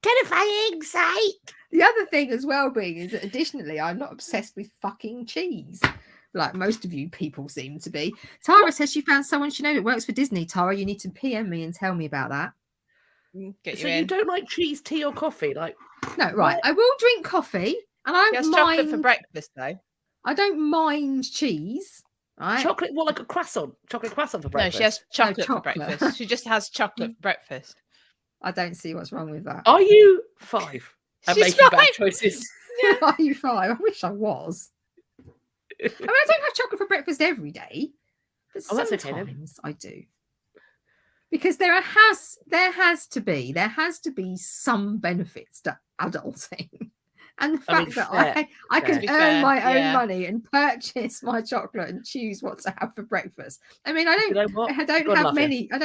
Terrifying sight. The other thing as well being is that additionally, I'm not obsessed with fucking cheese. Like most of you people seem to be. Tara says she found someone she knows that works for Disney. Tara, you need to PM me and tell me about that. Get you So you in. don't like cheese, tea, or coffee? Like, No, right. I will drink coffee, and I She has don't chocolate for mind. breakfast, though. I don't mind cheese. Right? chocolate, well, like a croissant. Chocolate croissant for breakfast. No, she has chocolate for chocolate. breakfast. She just has chocolate for breakfast. I don't see what's wrong with that. Are you 5 at She's making bad five. choices? Are you 5? I wish I was. I mean, I don't have chocolate for breakfast every day, but Oh, that's okay, sometimes I do. Because there has to be some benefits to adulting. And the fact that I can earn my own money and purchase my chocolate and choose what to have for breakfast. I mean, I don't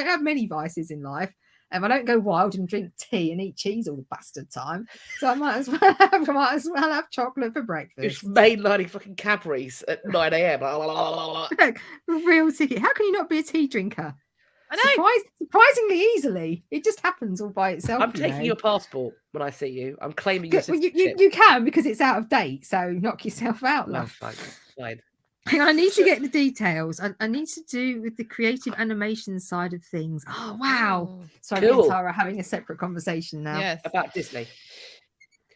have many vices in life. I don't go wild and drink tea and eat cheese all the bastard time. So I might as well have chocolate for breakfast. Just mainlining fucking Cadbury's at 9 a.m. Real ticket. How can you not be a tea drinker? I know. Surprisingly easily. It just happens all by itself. I'm taking your passport when I see you. I'm claiming your citizenship. You can, because it's out of date. So knock yourself out, love. No, fine. Hang on, I need to get the details. I need to do with the creative animation side of things. Oh, wow. Sorry, me and Tara are having a separate conversation now. Yes. About Disney.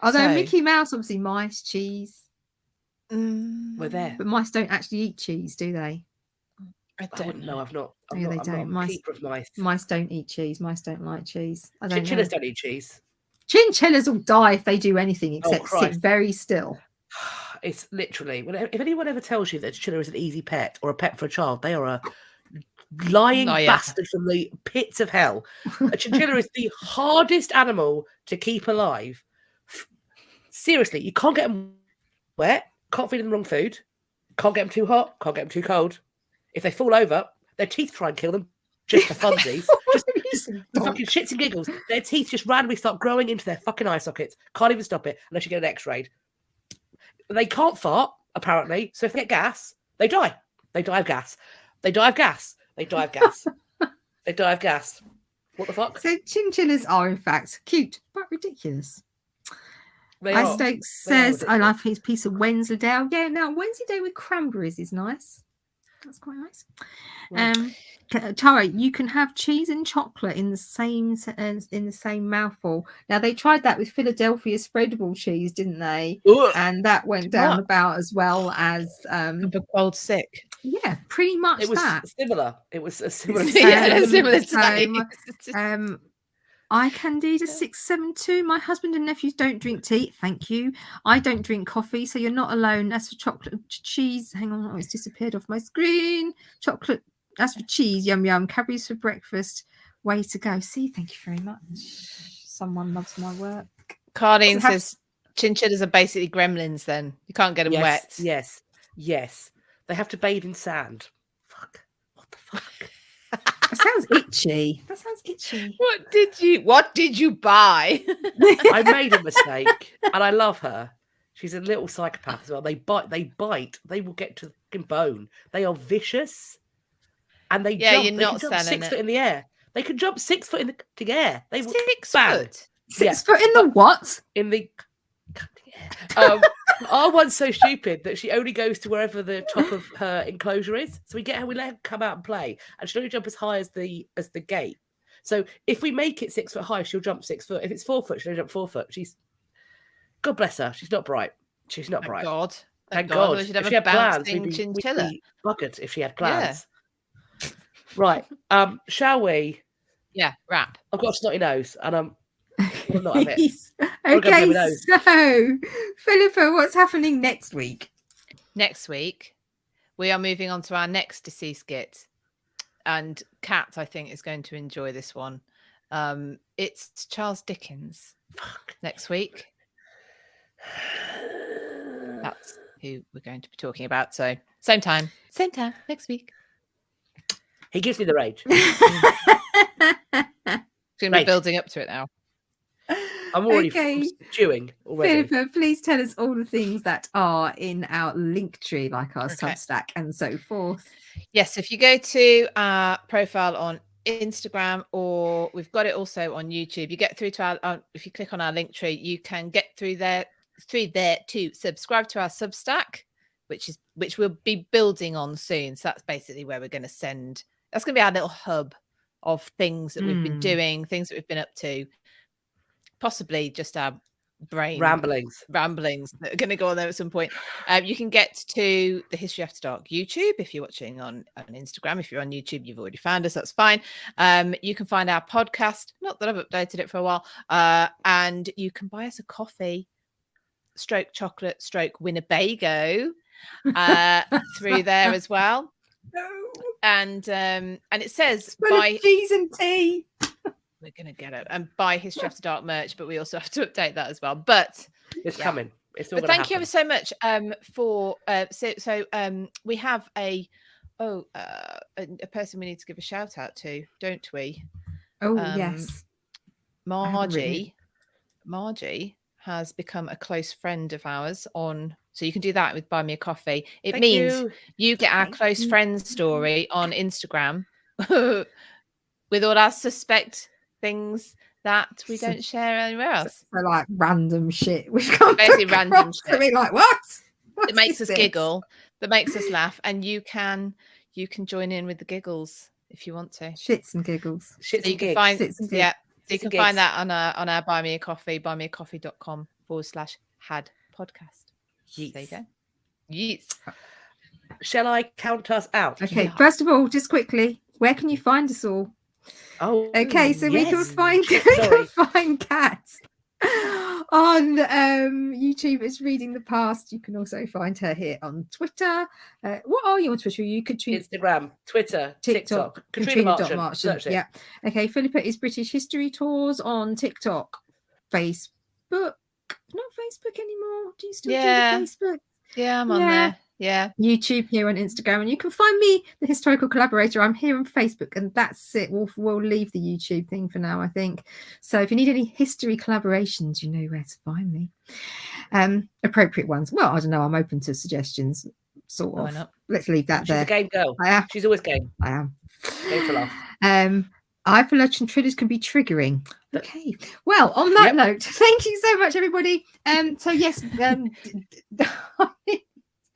Although Mickey Mouse, obviously, mice, cheese. We're there. But mice don't actually eat cheese, do they? I don't know. I've not. They don't. Mice, keeper of mice. Mice don't eat cheese. Mice don't like cheese. Chinchillas don't eat cheese. Chinchillas will die if they do anything except sit very still. It's literally, if anyone ever tells you that a chinchilla is an easy pet or a pet for a child, they are a lying bastard from the pits of hell. A chinchilla is the hardest animal to keep alive. Seriously, you can't get them wet, can't feed them the wrong food, can't get them too hot, can't get them too cold. If they fall over, their teeth try and kill them just for funsies. just fucking shits and giggles. Their teeth just randomly start growing into their fucking eye sockets. Can't even stop it unless you get an X-ray. They can't fart, apparently. So if they get gas, they die. They die of gas. They die of gas. They die of gas. They die of gas. What the fuck? So chinchillas are, in fact, cute, but ridiculous. Ice Stokes says, I love his piece of Wensleydale. Yeah, now Wensleydale with cranberries is nice. That's quite nice. Tara, you can have cheese and chocolate in the same mouthful. Now they tried that with Philadelphia spreadable cheese, didn't they? Ugh. And that went down about as well as the cold sick. Yeah, pretty much. It was that. similar. It was a similar. Similar to I Candida 672. My husband and nephews don't drink tea. Thank you. I don't drink coffee, so you're not alone. As for chocolate cheese, hang on, it's disappeared off my screen. Chocolate. As for cheese, yum yum. Cadbury's for breakfast. Way to go. See, thank you very much. Someone loves my work. Cardine says chinchillas are basically gremlins. Then you can't get them wet. Yes. They have to bathe in sand. Fuck. What the fuck? That sounds itchy. What did you buy? I made a mistake, and I love her. She's a little psychopath as well. They bite. They will get to the fucking bone. They are vicious, and they jump. You're not jump 6 foot in the air. They can jump 6 foot in the air. They will 6 foot. 6 foot in the what? In the our one's so stupid that she only goes to wherever the top of her enclosure is. So we let her come out and play, and she'll only jump as high as the gate. So if we make it 6 foot high, she'll jump 6 foot. If it's 4 foot, she'll jump 4 foot. She's, God bless her, she's not bright. She's not bright. God. Thank God. We should if have she had plans, chinchilla. we'd be bucket if she had plans. Yeah. Right. Shall we? Yeah, wrap. I've got a snotty nose, and I'm not have it. Okay, so Philippa, what's happening next week? Next week, we are moving on to our next Deceased Git. And Kat, I think, is going to enjoy this one. It's Charles Dickens next week. That's who we're going to be talking about. So same time next week. He gives me the rage. Going to be building up to it now. I'm already stewing already. Philippa, please tell us all the things that are in our link tree, like our Substack and so forth. Yes, if you go to our profile on Instagram, or we've got it also on YouTube, you get through to our, if you click on our link tree, you can get through there to subscribe to our Substack, which we'll be building on soon. So that's basically where we're going to send. That's going to be our little hub of things that we've been doing, things that we've been up to. Possibly just our brain ramblings that are going to go on there at some point. You can get to the History After Dark YouTube if you're watching on Instagram. If you're on YouTube, you've already found us. That's fine. You can find our podcast. Not that I've updated it for a while. And you can buy us a coffee stroke chocolate stroke Winnebago through there as well. No. And it says Full of cheese and tea. we're gonna get it and buy History After Dark merch, but we also have to update that as well. But It's coming. It's all but gonna thank you ever happen. so much for we have a person we need to give a shout out to, don't we? Oh yes, Margie has become a close friend of ours on, so you can do that with Buy Me a Coffee. It Thank means you. you get our Thank close you. friends story on Instagram with all our suspect things that we don't share anywhere else. so like random shit we've got Basically random shit. We're like, what? It makes us giggle, that makes us laugh, and you can join in with the giggles if you want to. Shits and giggles. Shits So you and can gigs. find Shits and gigs. yeah, so you Shits can and find gigs. that on our Buy Me a Coffee, buymeacoffee.com/had podcast. Yeets. There you go. Yes. Shall I count us out? Okay, Yeah. first of all, just quickly, where can you find us all? Oh, Okay, so we can yes. find Sorry. Kat on YouTube. It's Reading the Past. You can also find her here on Twitter. What are you on Twitter? You could tweet Instagram, Twitter, TikTok. Katrina Marchant. Marchant. Search it. Yeah. Okay. Philippa is British History Tours on TikTok, Facebook. Not Facebook anymore. Do you still do the Facebook? Yeah, I'm on there. Yeah. YouTube here on Instagram, and you can find me, the Historical Collaborator. I'm here on Facebook, and that's it. We'll leave the YouTube thing for now, I think. So if you need any history collaborations, you know where to find me. Appropriate ones. Well, I don't know. I'm open to suggestions. Sort of. Why not? Let's leave that She's there. a game girl. I am. She's always game. I am. Game for laugh. Isolation triggers can be triggering. Okay. Well, on that note, thank you so much, everybody. So yes,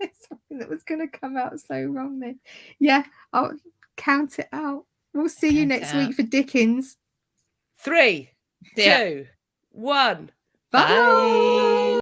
it's something that was going to come out so wrong then. Yeah, I'll count it out. We'll see you next week for Dickens. 3, 2, 1. Bye.